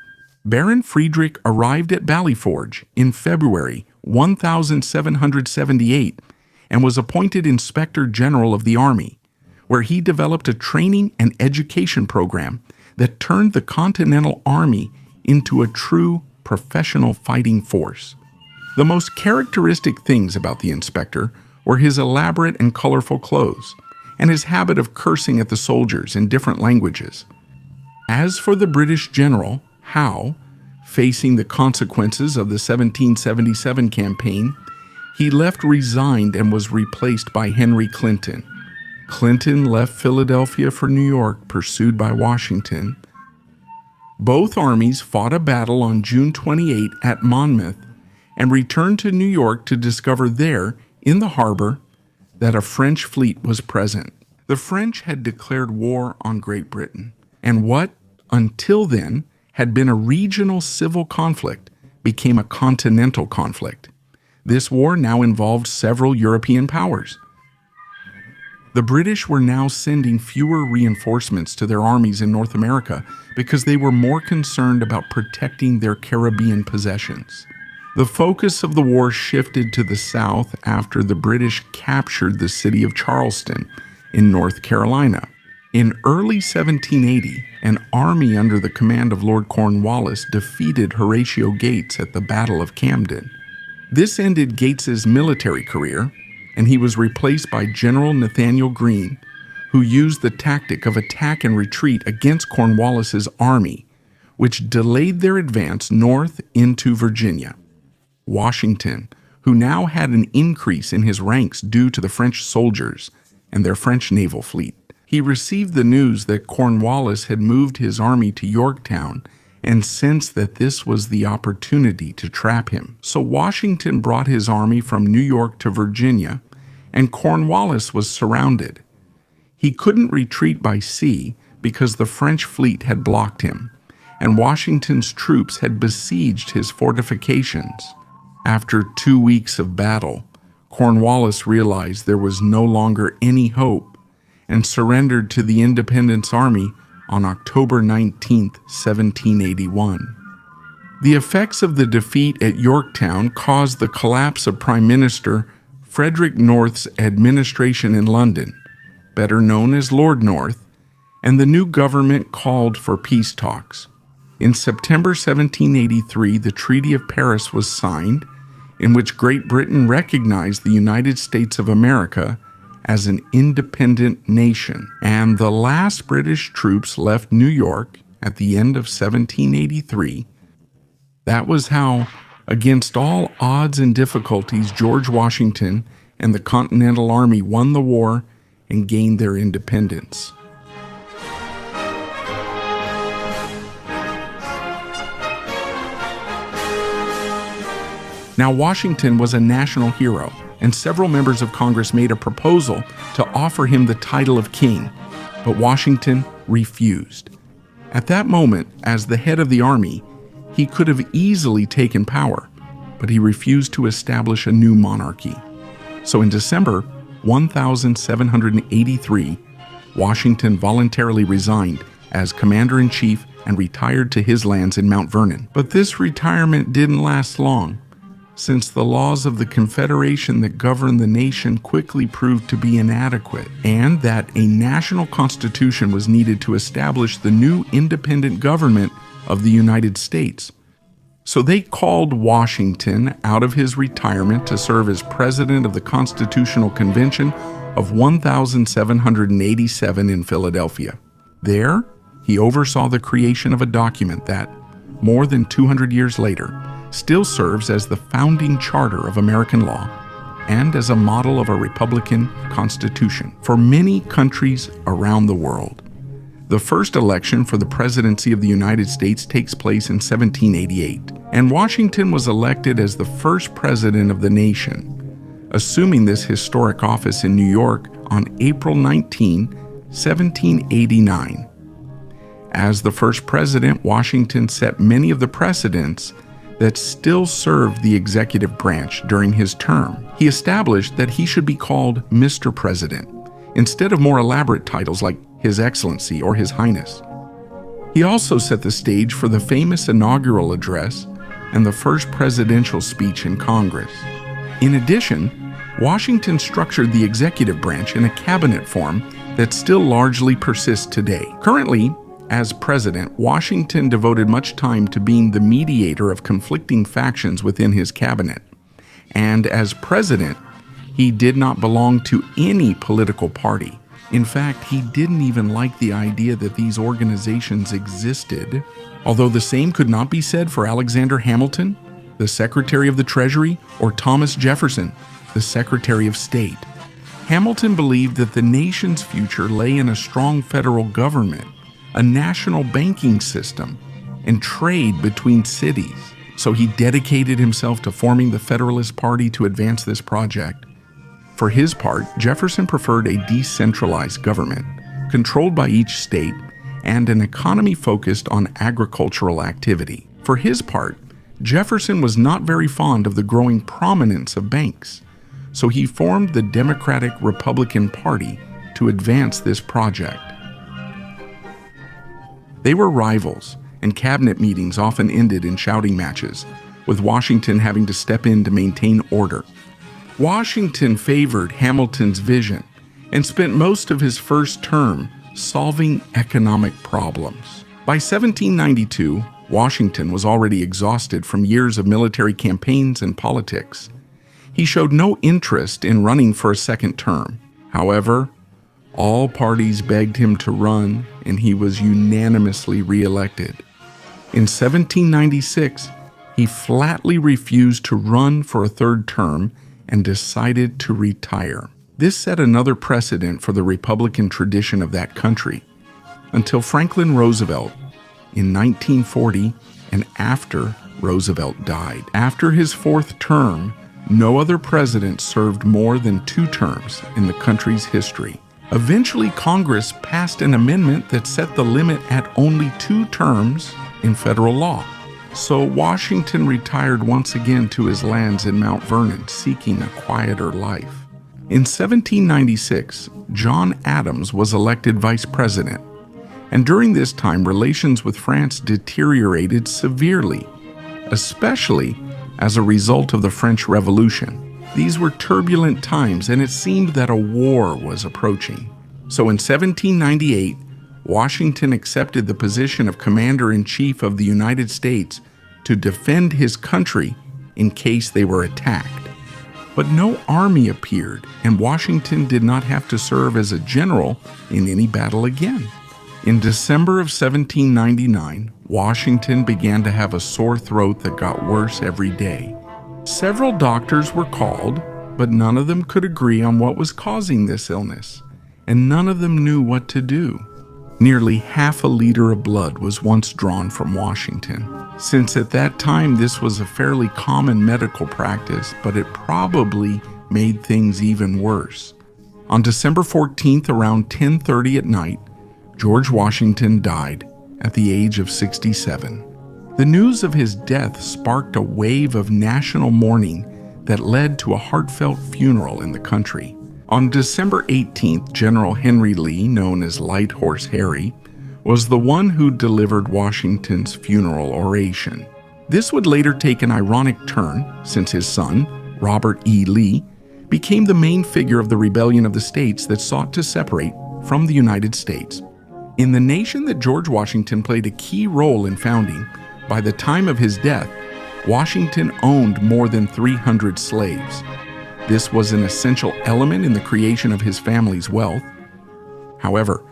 [SPEAKER 1] Baron Friedrich arrived at Valley Forge in February 1778 and was appointed Inspector General of the Army, where he developed a training and education program that turned the Continental Army into a true professional fighting force. The most characteristic things about the inspector were his elaborate and colorful clothes and his habit of cursing at the soldiers in different languages. As for the British general, Howe, facing the consequences of the 1777 campaign, he left resigned and was replaced by Henry Clinton. Clinton left Philadelphia for New York, pursued by Washington. Both armies fought a battle on June 28 at Monmouth and returned to New York to discover there, in the harbor, that a French fleet was present. The French had declared war on Great Britain, and what, until then, had been a regional civil conflict became a continental conflict. This war now involved several European powers. The British were now sending fewer reinforcements to their armies in North America because they were more concerned about protecting their Caribbean possessions. The focus of the war shifted to the south after the British captured the city of Charleston in North Carolina. In early 1780, an army under the command of Lord Cornwallis defeated Horatio Gates at the Battle of Camden. This ended Gates's military career, and he was replaced by General Nathanael Greene, who used the tactic of attack and retreat against Cornwallis's army, which delayed their advance north into Virginia. Washington, who now had an increase in his ranks due to the French soldiers and their French naval fleet, he received the news that Cornwallis had moved his army to Yorktown and sensed that this was the opportunity to trap him. So Washington brought his army from New York to Virginia, and Cornwallis was surrounded. He couldn't retreat by sea because the French fleet had blocked him, and Washington's troops had besieged his fortifications. After 2 weeks of battle, Cornwallis realized there was no longer any hope and surrendered to the Independence Army on October 19, 1781. The effects of the defeat at Yorktown caused the collapse of Prime Minister Frederick North's administration in London, better known as Lord North, and the new government called for peace talks. In September 1783, the Treaty of Paris was signed, in which Great Britain recognized the United States of America as an independent nation, and the last British troops left New York at the end of 1783. That was how, against all odds and difficulties, George Washington and the Continental Army won the war and gained their independence. Now, Washington was a national hero, and several members of Congress made a proposal to offer him the title of king, but Washington refused. At that moment, as the head of the army, he could have easily taken power, but he refused to establish a new monarchy. So in December 1783, Washington voluntarily resigned as commander-in-chief and retired to his lands in Mount Vernon. But this retirement didn't last long, since the laws of the Confederation that governed the nation quickly proved to be inadequate, and that a national constitution was needed to establish the new independent government of the United States. So they called Washington out of his retirement to serve as president of the Constitutional Convention of 1787 in Philadelphia. There, he oversaw the creation of a document that, more than 200 years later, still serves as the founding charter of American law and as a model of a Republican Constitution for many countries around the world. The first election for the presidency of the United States takes place in 1788, and Washington was elected as the first president of the nation, assuming this historic office in New York on April 19, 1789. As the first president, Washington set many of the precedents that still served the executive branch during his term. He established that he should be called Mr. President, instead of more elaborate titles like His Excellency or His Highness. He also set the stage for the famous inaugural address and the first presidential speech in Congress. In addition, Washington structured the executive branch in a cabinet form that still largely persists today. Currently, as president, Washington devoted much time to being the mediator of conflicting factions within his cabinet. And as president, he did not belong to any political party. In fact, he didn't even like the idea that these organizations existed, although the same could not be said for Alexander Hamilton, the Secretary of the Treasury, or Thomas Jefferson, the Secretary of State. Hamilton believed that the nation's future lay in a strong federal government, a national banking system, and trade between cities. So he dedicated himself to forming the Federalist Party to advance this project. For his part, Jefferson preferred a decentralized government, controlled by each state, and an economy focused on agricultural activity. For his part, Jefferson was not very fond of the growing prominence of banks, so he formed the Democratic-Republican Party to advance this project. They were rivals, and cabinet meetings often ended in shouting matches, with Washington having to step in to maintain order. Washington favored Hamilton's vision and spent most of his first term solving economic problems. By 1792, Washington was already exhausted from years of military campaigns and politics. He showed no interest in running for a second term. However, all parties begged him to run, and he was unanimously reelected. In 1796, he flatly refused to run for a third term and decided to retire. This set another precedent for the Republican tradition of that country, until Franklin Roosevelt in 1940 and after Roosevelt died. After his fourth term, no other president served more than 2 terms in the country's history. Eventually, Congress passed an amendment that set the limit at only 2 terms in federal law. So Washington retired once again to his lands in Mount Vernon, seeking a quieter life. In 1796, John Adams was elected vice president, and during this time, relations with France deteriorated severely, especially as a result of the French Revolution. These were turbulent times, and it seemed that a war was approaching. So in 1798, Washington accepted the position of Commander-in-Chief of the United States to defend his country in case they were attacked. But no army appeared, and Washington did not have to serve as a general in any battle again. In December of 1799, Washington began to have a sore throat that got worse every day. Several doctors were called, but none of them could agree on what was causing this illness, and none of them knew what to do. Nearly half a liter of blood was once drawn from Washington. Since at that time this was a fairly common medical practice, but it probably made things even worse. On December 14th, around 10:30 at night, George Washington died at the age of 67. The news of his death sparked a wave of national mourning that led to a heartfelt funeral in the country. On December 18th, General Henry Lee, known as Light Horse Harry, was the one who delivered Washington's funeral oration. This would later take an ironic turn, since his son, Robert E. Lee, became the main figure of the rebellion of the states that sought to separate from the United States. In the nation that George Washington played a key role in founding, by the time of his death, Washington owned more than 300 slaves. This was an essential element in the creation of his family's wealth. However,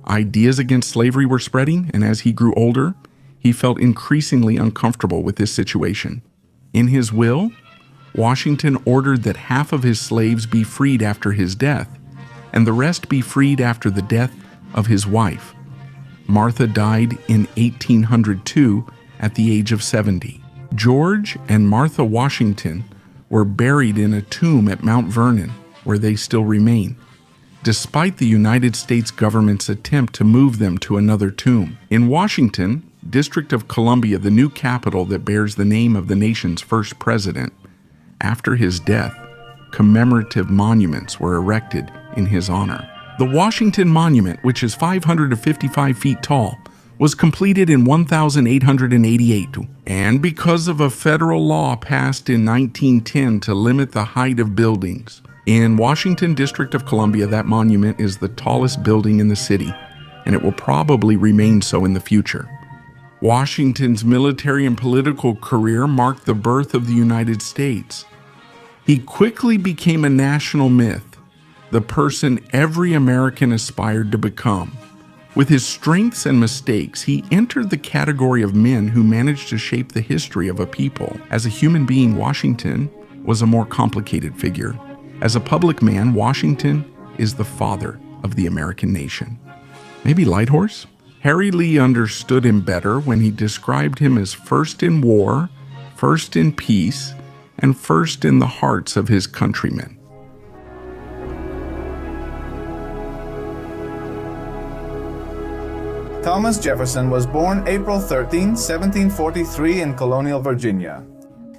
[SPEAKER 1] ideas against slavery were spreading, and as he grew older, he felt increasingly uncomfortable with this situation. In his will, Washington ordered that half of his slaves be freed after his death, and the rest be freed after the death of his wife. Martha died in 1802 at the age of 70. George and Martha Washington were buried in a tomb at Mount Vernon, where they still remain, despite the United States government's attempt to move them to another tomb. In Washington, District of Columbia, the new capital that bears the name of the nation's first president, after his death, commemorative monuments were erected in his honor. The Washington Monument, which is 555 feet tall, was completed in 1888, and because of a federal law passed in 1910 to limit the height of buildings. In Washington, District of Columbia, that monument is the tallest building in the city, and it will probably remain so in the future. Washington's military and political career marked the birth of the United States. He quickly became a national myth, the person every American aspired to become. With his strengths and mistakes, he entered the category of men who managed to shape the history of a people. As a human being, Washington was a more complicated figure. As a public man, Washington is the father of the American nation. Maybe Light Horse? Harry Lee understood him better when he described him as first in war, first in peace, and first in the hearts of his countrymen.
[SPEAKER 2] Thomas Jefferson was born April 13, 1743 in colonial Virginia.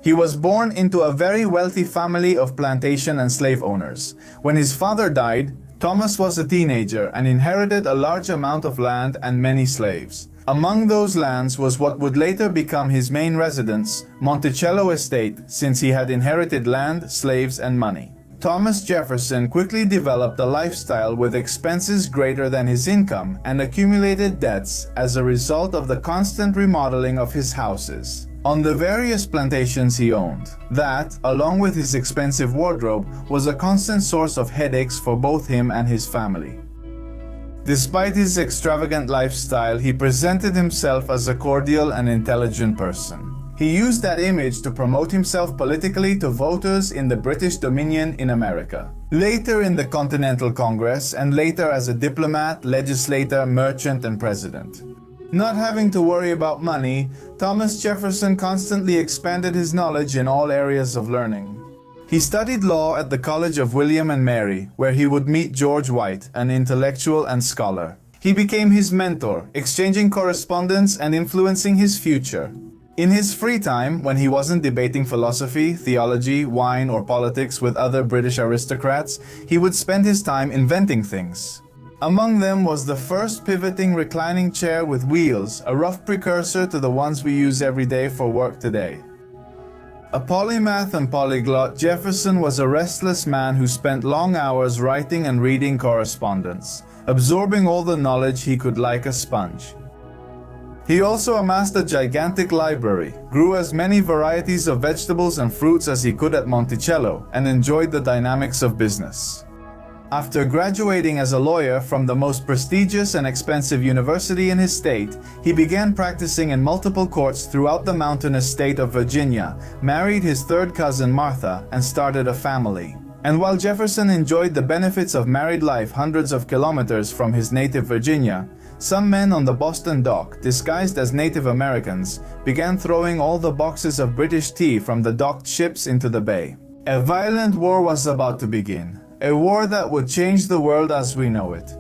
[SPEAKER 2] He was born into a very wealthy family of plantation and slave owners. When his father died, Thomas was a teenager and inherited a large amount of land and many slaves. Among those lands was what would later become his main residence, Monticello Estate, since he had inherited land, slaves, and money. Thomas Jefferson quickly developed a lifestyle with expenses greater than his income and accumulated debts as a result of the constant remodeling of his houses on the various plantations he owned. That, along with his expensive wardrobe, was a constant source of headaches for both him and his family. Despite his extravagant lifestyle, he presented himself as a cordial and intelligent person. He used that image to promote himself politically to voters in the British Dominion in America. Later in the Continental Congress, and later as a diplomat, legislator, merchant, and president. Not having to worry about money, Thomas Jefferson constantly expanded his knowledge in all areas of learning. He studied law at the College of William and Mary, where he would meet George White, an intellectual and scholar. He became his mentor, exchanging correspondence and influencing his future. In his free time, when he wasn't debating philosophy, theology, wine, or politics with other British aristocrats, he would spend his time inventing things. Among them was the first pivoting reclining chair with wheels, a rough precursor to the ones we use every day for work today. A polymath and polyglot, Jefferson was a restless man who spent long hours writing and reading correspondence, absorbing all the knowledge he could like a sponge. He also amassed a gigantic library, grew as many varieties of vegetables and fruits as he could at Monticello, and enjoyed the dynamics of business. After graduating as a lawyer from the most prestigious and expensive university in his state, he began practicing in multiple courts throughout the mountainous state of Virginia, married his third cousin Martha, and started a family. And while Jefferson enjoyed the benefits of married life hundreds of kilometers from his native Virginia, some men on the Boston dock, disguised as Native Americans, began throwing all the boxes of British tea from the docked ships into the bay. A violent war was about to begin, a war that would change the world as we know it.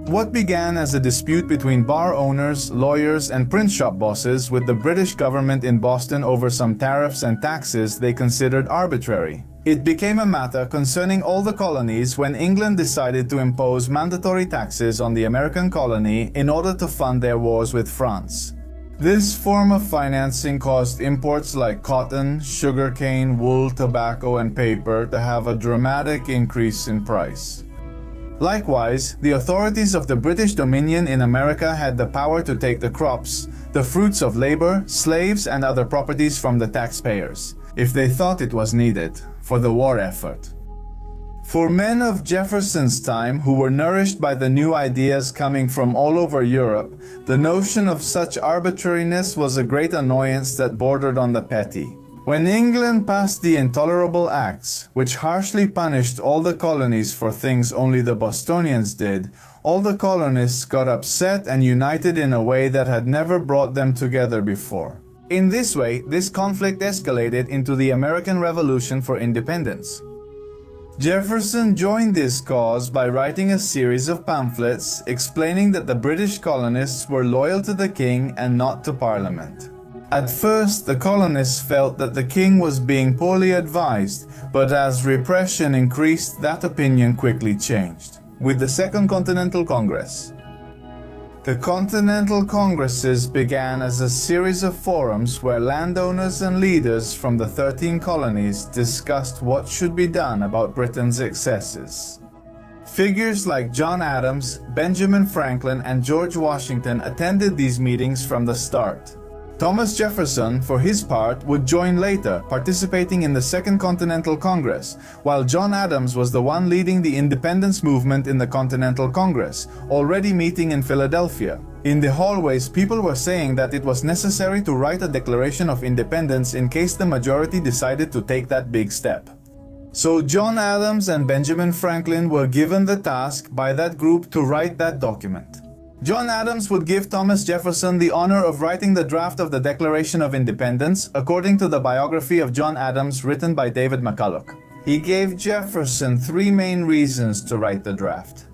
[SPEAKER 2] What began as a dispute between bar owners, lawyers, and print shop bosses with the British government in Boston over some tariffs and taxes they considered arbitrary. It became a matter concerning all the colonies when England decided to impose mandatory taxes on the American colony in order to fund their wars with France. This form of financing caused imports like cotton, sugarcane, wool, tobacco, and paper to have a dramatic increase in price. Likewise, the authorities of the British Dominion in America had the power to take the crops, the fruits of labor, slaves, and other properties from the taxpayers, if they thought it was needed, for the war effort. For men of Jefferson's time who were nourished by the new ideas coming from all over Europe, the notion of such arbitrariness was a great annoyance that bordered on the petty. When England passed the Intolerable Acts, which harshly punished all the colonies for things only the Bostonians did, all the colonists got upset and united in a way that had never brought them together before. In this way, this conflict escalated into the American Revolution for Independence. Jefferson joined this cause by writing a series of pamphlets explaining that the British colonists were loyal to the king and not to Parliament. At first, the colonists felt that the king was being poorly advised, but as repression increased, that opinion quickly changed. With the Second Continental Congress. The Continental Congresses began as a series of forums where landowners and leaders from the 13 colonies discussed what should be done about Britain's excesses. Figures like John Adams, Benjamin Franklin, and George Washington attended these meetings from the start. Thomas Jefferson, for his part, would join later, participating in the Second Continental Congress, while John Adams was the one leading the independence movement in the Continental Congress, already meeting in Philadelphia. In the hallways, people were saying that it was necessary to write a Declaration of Independence in case the majority decided to take that big step. So John Adams and Benjamin Franklin were given the task by that group to write that document. John Adams would give Thomas Jefferson the honor of writing the draft of the Declaration of Independence, according to the biography of John Adams written by David McCulloch. he gave Jefferson three main reasons to write the draft.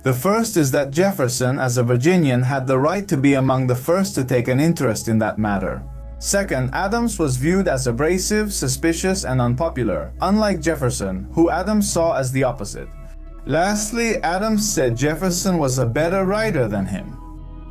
[SPEAKER 2] The first is that Jefferson, as a Virginian, had the right to be among the first to take an interest in that matter. Second, Adams was viewed as abrasive, suspicious, and unpopular, unlike Jefferson, who Adams saw as the opposite. Lastly, Adams said Jefferson was a better writer than him.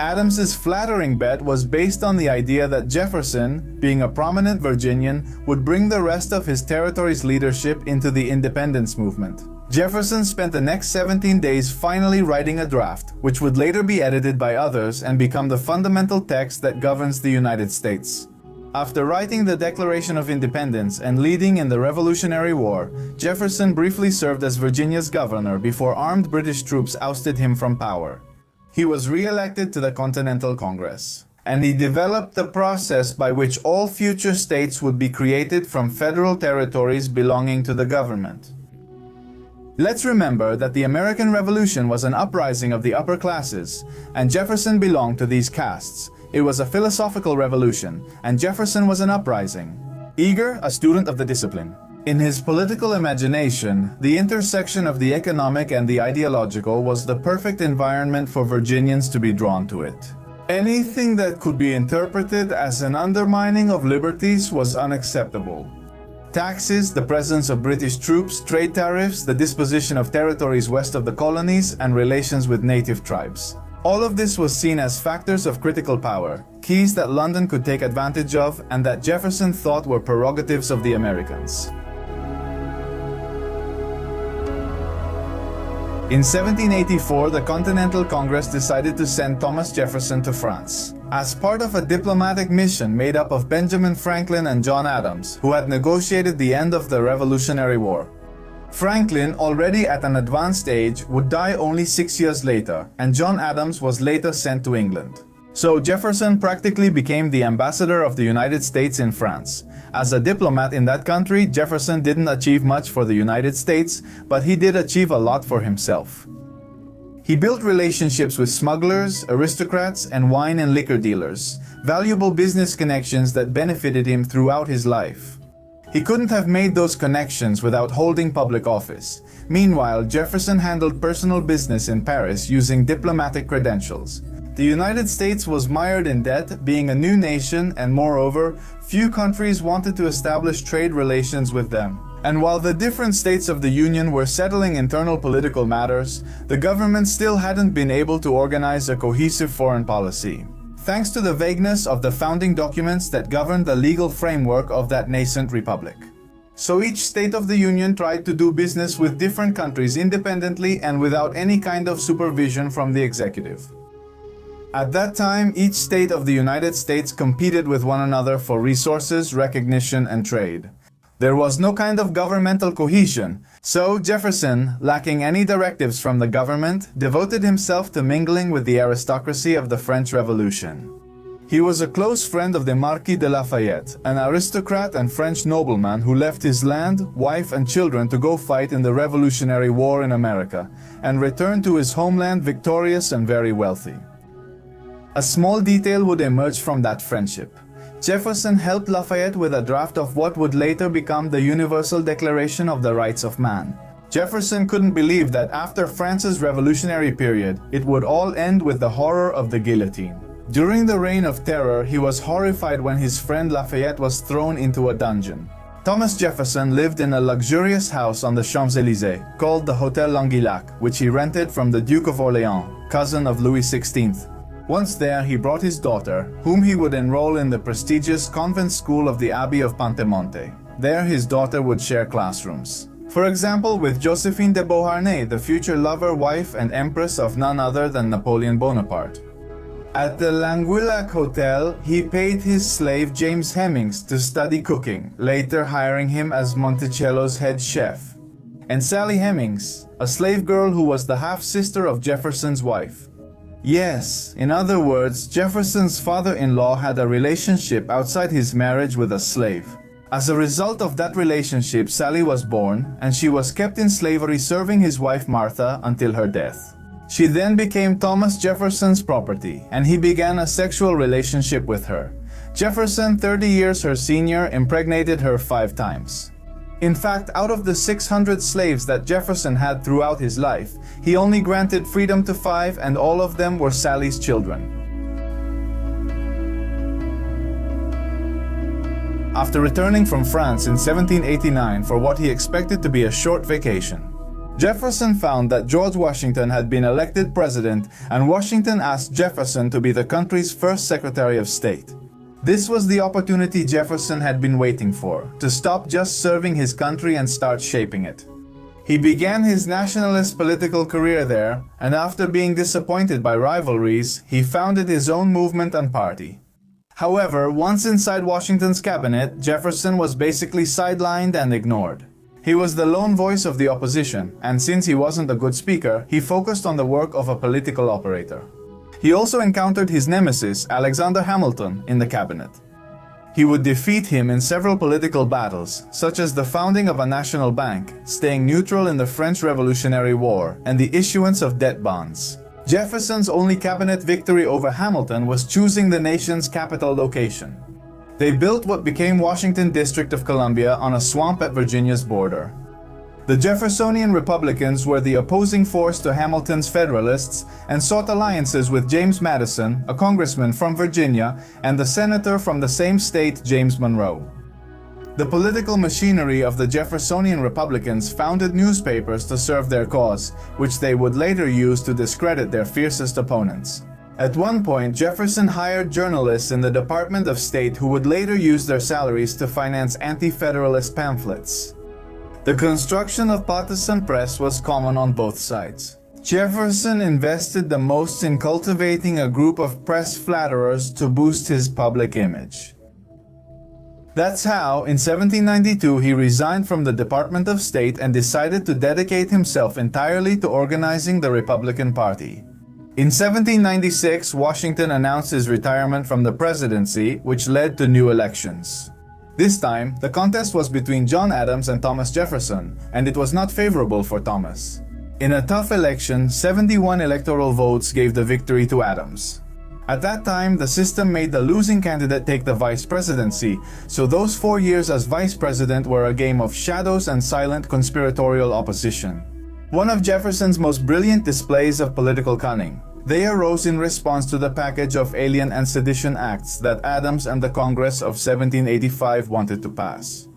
[SPEAKER 2] Adams's flattering bet was based on the idea that Jefferson, being a prominent Virginian, would bring the rest of his territory's leadership into the independence movement. Jefferson spent the next 17 days finally writing a draft, which would later be edited by others and become the fundamental text that governs the United States. After writing the Declaration of Independence and leading in the Revolutionary War, Jefferson briefly served as Virginia's governor before armed British troops ousted him from power. He was re-elected to the Continental Congress, and he developed the process by which all future states would be created from federal territories belonging to the government. Let's remember that the American Revolution was an uprising of the upper classes, and Jefferson belonged to these castes. It was a philosophical revolution, and Jefferson was an uprising. Eager, a student of the discipline. In his political imagination, the intersection of the economic and the ideological was the perfect environment for Virginians to be drawn to it. Anything that could be interpreted as an undermining of liberties was unacceptable. Taxes, the presence of British troops, trade tariffs, the disposition of territories west of the colonies, and relations with native tribes. All of this was seen as factors of critical power, keys that London could take advantage of and that Jefferson thought were prerogatives of the Americans. In 1784, the Continental Congress decided to send Thomas Jefferson to France as part of a diplomatic mission made up of Benjamin Franklin and John Adams, who had negotiated the end of the Revolutionary War. Franklin, already at an advanced age, would die only 6 years later, and John Adams was later sent to England. So Jefferson practically became the ambassador of the United States in France. As a diplomat in that country, Jefferson didn't achieve much for the United States, but he did achieve a lot for himself. He built relationships with smugglers, aristocrats, and wine and liquor dealers, valuable business connections that benefited him throughout his life. He couldn't have made those connections without holding public office. Meanwhile, Jefferson handled personal business in Paris using diplomatic credentials. The United States was mired in debt, being a new nation, and moreover, few countries wanted to establish trade relations with them. And while the different states of the Union were settling internal political matters, the government still hadn't been able to organize a cohesive foreign policy, thanks to the vagueness of the founding documents that governed the legal framework of that nascent republic. So each state of the Union tried to do business with different countries independently and without any kind of supervision from the executive. At that time, each state of the United States competed with one another for resources, recognition, and trade. There was no kind of governmental cohesion, so Jefferson, lacking any directives from the government, devoted himself to mingling with the aristocracy of the French Revolution. He was a close friend of the Marquis de Lafayette, an aristocrat and French nobleman who left his land, wife, and children to go fight in the Revolutionary War in America, and returned to his homeland victorious and very wealthy. A small detail would emerge from that friendship. Jefferson helped Lafayette with a draft of what would later become the Universal Declaration of the Rights of Man. Jefferson couldn't believe that after France's revolutionary period, it would all end with the horror of the guillotine. During the Reign of Terror, he was horrified when his friend Lafayette was thrown into a dungeon. Thomas Jefferson lived in a luxurious house on the Champs-Élysées, called the Hotel Languillac, which he rented from the Duke of Orleans, cousin of Louis XVI. Once there, he brought his daughter, whom he would enroll in the prestigious convent school of the Abbey of Pantemonte. There, his daughter would share classrooms. For example, with Josephine de Beauharnais, the future lover, wife, and empress of none other than Napoleon Bonaparte. At the Languillac Hotel, he paid his slave James Hemmings to study cooking, later hiring him as Monticello's head chef. And Sally Hemings, a slave girl who was the half-sister of Jefferson's wife. Yes, in other words, Jefferson's father-in-law had a relationship outside his marriage with a slave. As a result of that relationship, Sally was born, and she was kept in slavery serving his wife Martha until her death. She then became Thomas Jefferson's property, and he began a sexual relationship with her. Jefferson, 30 years her senior, impregnated her 5 times. In fact, out of the 600 slaves that Jefferson had throughout his life, he only granted freedom to 5, and all of them were Sally's children. After returning from France in 1789 for what he expected to be a short vacation, Jefferson found that George Washington had been elected president, and Washington asked Jefferson to be the country's first Secretary of State. This was the opportunity Jefferson had been waiting for, to stop just serving his country and start shaping it. He began his nationalist political career there, and after being disappointed by rivalries, he founded his own movement and party. However, once inside Washington's cabinet, Jefferson was basically sidelined and ignored. He was the lone voice of the opposition, and since he wasn't a good speaker, he focused on the work of a political operator. He also encountered his nemesis, Alexander Hamilton, in the cabinet. He would defeat him in several political battles, such as the founding of a national bank, staying neutral in the French Revolutionary War, and the issuance of debt bonds. Jefferson's only cabinet victory over Hamilton was choosing the nation's capital location. They built what became Washington District of Columbia on a swamp at Virginia's border. The Jeffersonian Republicans were the opposing force to Hamilton's Federalists and sought alliances with James Madison, a congressman from Virginia, and the senator from the same state, James Monroe. The political machinery of the Jeffersonian Republicans founded newspapers to serve their cause, which they would later use to discredit their fiercest opponents. At one point, Jefferson hired journalists in the Department of State who would later use their salaries to finance anti-Federalist pamphlets. The construction of partisan press was common on both sides. Jefferson invested the most in cultivating a group of press flatterers to boost his public image. That's how, in 1792, he resigned from the Department of State and decided to dedicate himself entirely to organizing the Republican Party. In 1796, Washington announced his retirement from the presidency, which led to new elections. This time, the contest was between John Adams and Thomas Jefferson, and it was not favorable for Thomas. In a tough election, 71 electoral votes gave the victory to Adams. At that time, the system made the losing candidate take the vice presidency, so those 4 years as vice president were a game of shadows and silent conspiratorial opposition. One of Jefferson's most brilliant displays of political cunning. They arose in response to the package of Alien and Sedition Acts that Adams and the Congress of 1785 wanted to pass.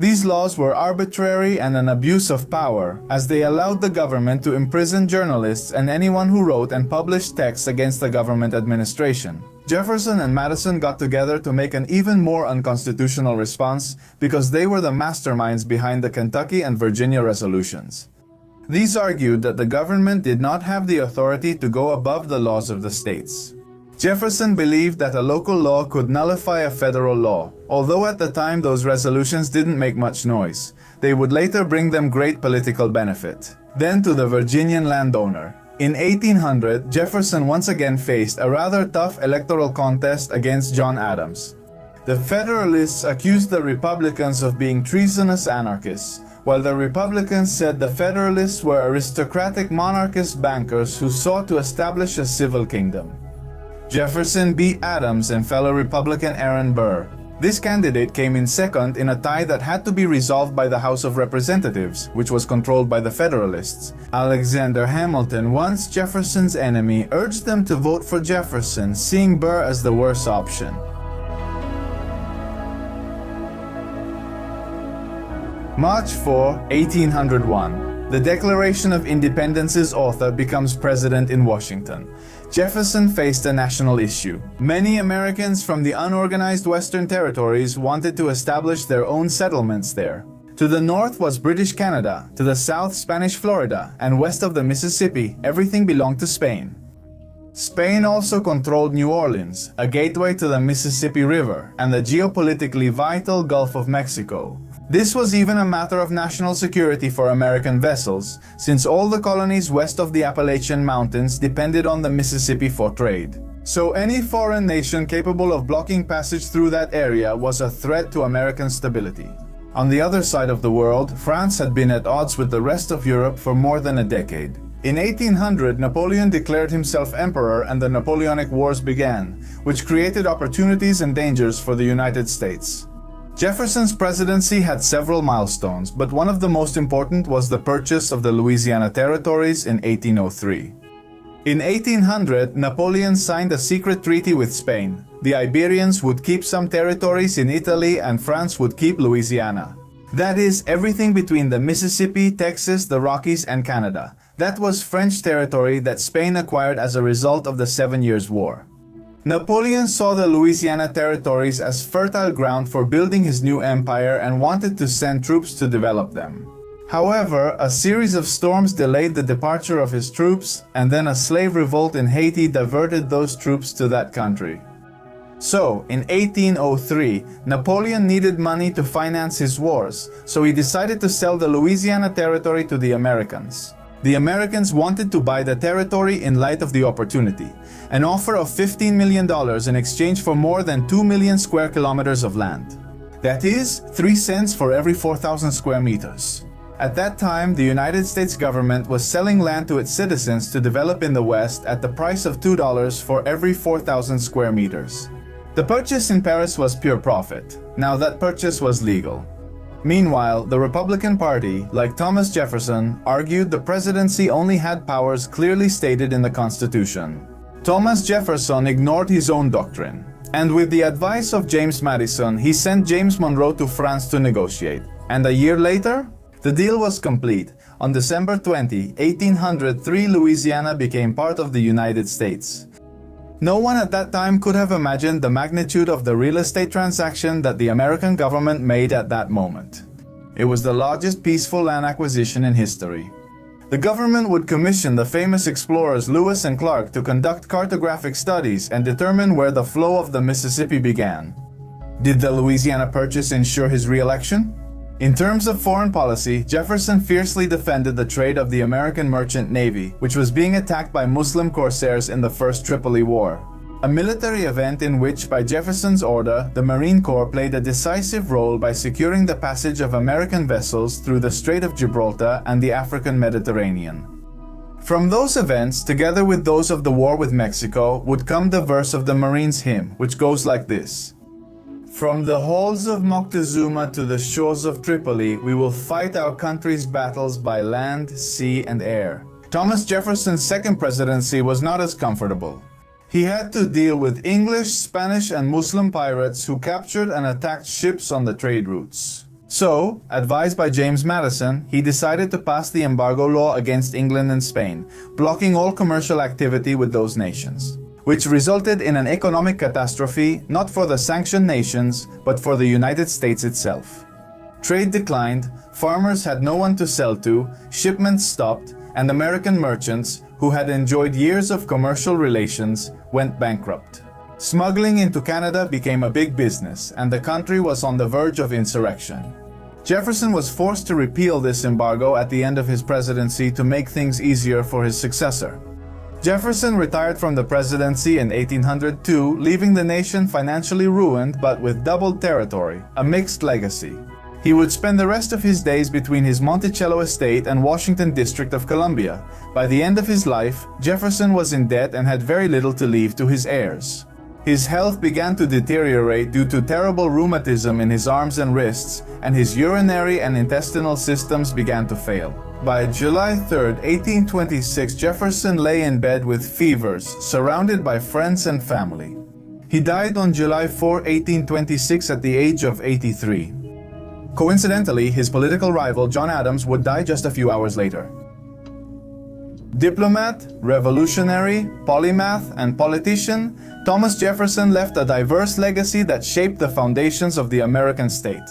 [SPEAKER 2] These laws were arbitrary and an abuse of power, as they allowed the government to imprison journalists and anyone who wrote and published texts against the government administration. Jefferson and Madison got together to make an even more unconstitutional response because they were the masterminds behind the Kentucky and Virginia resolutions. These argued that the government did not have the authority to go above the laws of the states. Jefferson believed that a local law could nullify a federal law, although at the time those resolutions didn't make much noise. They would later bring them great political benefit. Then to the Virginian landowner. In 1800, Jefferson once again faced a rather tough electoral contest against John Adams. The Federalists accused the Republicans of being treasonous anarchists, while the Republicans said the Federalists were aristocratic monarchist bankers who sought to establish a civil kingdom. Jefferson beat Adams and fellow Republican Aaron Burr. This candidate came in second in a tie that had to be resolved by the House of Representatives, which was controlled by the Federalists. Alexander Hamilton, once Jefferson's enemy, urged them to vote for Jefferson, seeing Burr as the worse option. March 4, 1801. The Declaration of Independence's author becomes president in Washington. Jefferson faced a national issue. Many Americans from the unorganized Western territories wanted to establish their own settlements there. To the north was British Canada, to the south Spanish Florida, and west of the Mississippi, everything belonged to Spain. Spain also controlled New Orleans, a gateway to the Mississippi River, and the geopolitically vital Gulf of Mexico. This was even a matter of national security for American vessels, since all the colonies west of the Appalachian Mountains depended on the Mississippi for trade. So any foreign nation capable of blocking passage through that area was a threat to American stability. On the other side of the world, France had been at odds with the rest of Europe for more than a decade. In 1800, Napoleon declared himself emperor and the Napoleonic Wars began, which created opportunities and dangers for the United States. Jefferson's presidency had several milestones, but one of the most important was the purchase of the Louisiana territories in 1803. In 1800, Napoleon signed a secret treaty with Spain. The Iberians would keep some territories in Italy and France would keep Louisiana. That is, everything between the Mississippi, Texas, the Rockies, and Canada. That was French territory that Spain acquired as a result of the 7 Years' War. Napoleon saw the Louisiana territories as fertile ground for building his new empire and wanted to send troops to develop them. However, a series of storms delayed the departure of his troops, and then a slave revolt in Haiti diverted those troops to that country. So, in 1803, Napoleon needed money to finance his wars, so he decided to sell the Louisiana territory to the Americans. The Americans wanted to buy the territory in light of the opportunity, an offer of $15 million in exchange for more than 2 million square kilometers of land. That is, 3 cents for every 4,000 square meters. At that time, the United States government was selling land to its citizens to develop in the West at the price of $2 for every 4,000 square meters. The purchase in Paris was pure profit. Now that purchase was legal. Meanwhile, the Republican Party, like Thomas Jefferson, argued the presidency only had powers clearly stated in the Constitution. Thomas Jefferson ignored his own doctrine, and with the advice of James Madison, he sent James Monroe to France to negotiate. And a year later, the deal was complete. On December 20, 1803, Louisiana became part of the United States. No one at that time could have imagined the magnitude of the real estate transaction that the American government made at that moment. It was the largest peaceful land acquisition in history. The government would commission the famous explorers Lewis and Clark to conduct cartographic studies and determine where the flow of the Mississippi began. Did the Louisiana Purchase ensure his re-election? In terms of foreign policy, Jefferson fiercely defended the trade of the American Merchant Navy, which was being attacked by Muslim corsairs in the First Tripoli War. A military event in which, by Jefferson's order, the Marine Corps played a decisive role by securing the passage of American vessels through the Strait of Gibraltar and the African Mediterranean. From those events, together with those of the war with Mexico, would come the verse of the Marines' hymn, which goes like this. From the halls of Moctezuma to the shores of Tripoli, we will fight our country's battles by land, sea, and air. Thomas Jefferson's second presidency was not as comfortable. He had to deal with English, Spanish, and Muslim pirates who captured and attacked ships on the trade routes. So, advised by James Madison, he decided to pass the embargo law against England and Spain, blocking all commercial activity with those nations, which resulted in an economic catastrophe not for the sanctioned nations, but for the United States itself. Trade declined, farmers had no one to sell to, shipments stopped, and American merchants, who had enjoyed years of commercial relations, went bankrupt. Smuggling into Canada became a big business, and the country was on the verge of insurrection. Jefferson was forced to repeal this embargo at the end of his presidency to make things easier for his successor. Jefferson retired from the presidency in 1802, leaving the nation financially ruined but with doubled territory, a mixed legacy. He would spend the rest of his days between his Monticello estate and Washington District of Columbia. By the end of his life, Jefferson was in debt and had very little to leave to his heirs. His health began to deteriorate due to terrible rheumatism in his arms and wrists, and his urinary and intestinal systems began to fail. By July 3, 1826, Jefferson lay in bed with fevers, surrounded by friends and family. He died on July 4, 1826 at the age of 83. Coincidentally, his political rival John Adams would die just a few hours later. Diplomat, revolutionary, polymath, and politician, Thomas Jefferson left a diverse legacy that shaped the foundations of the American state.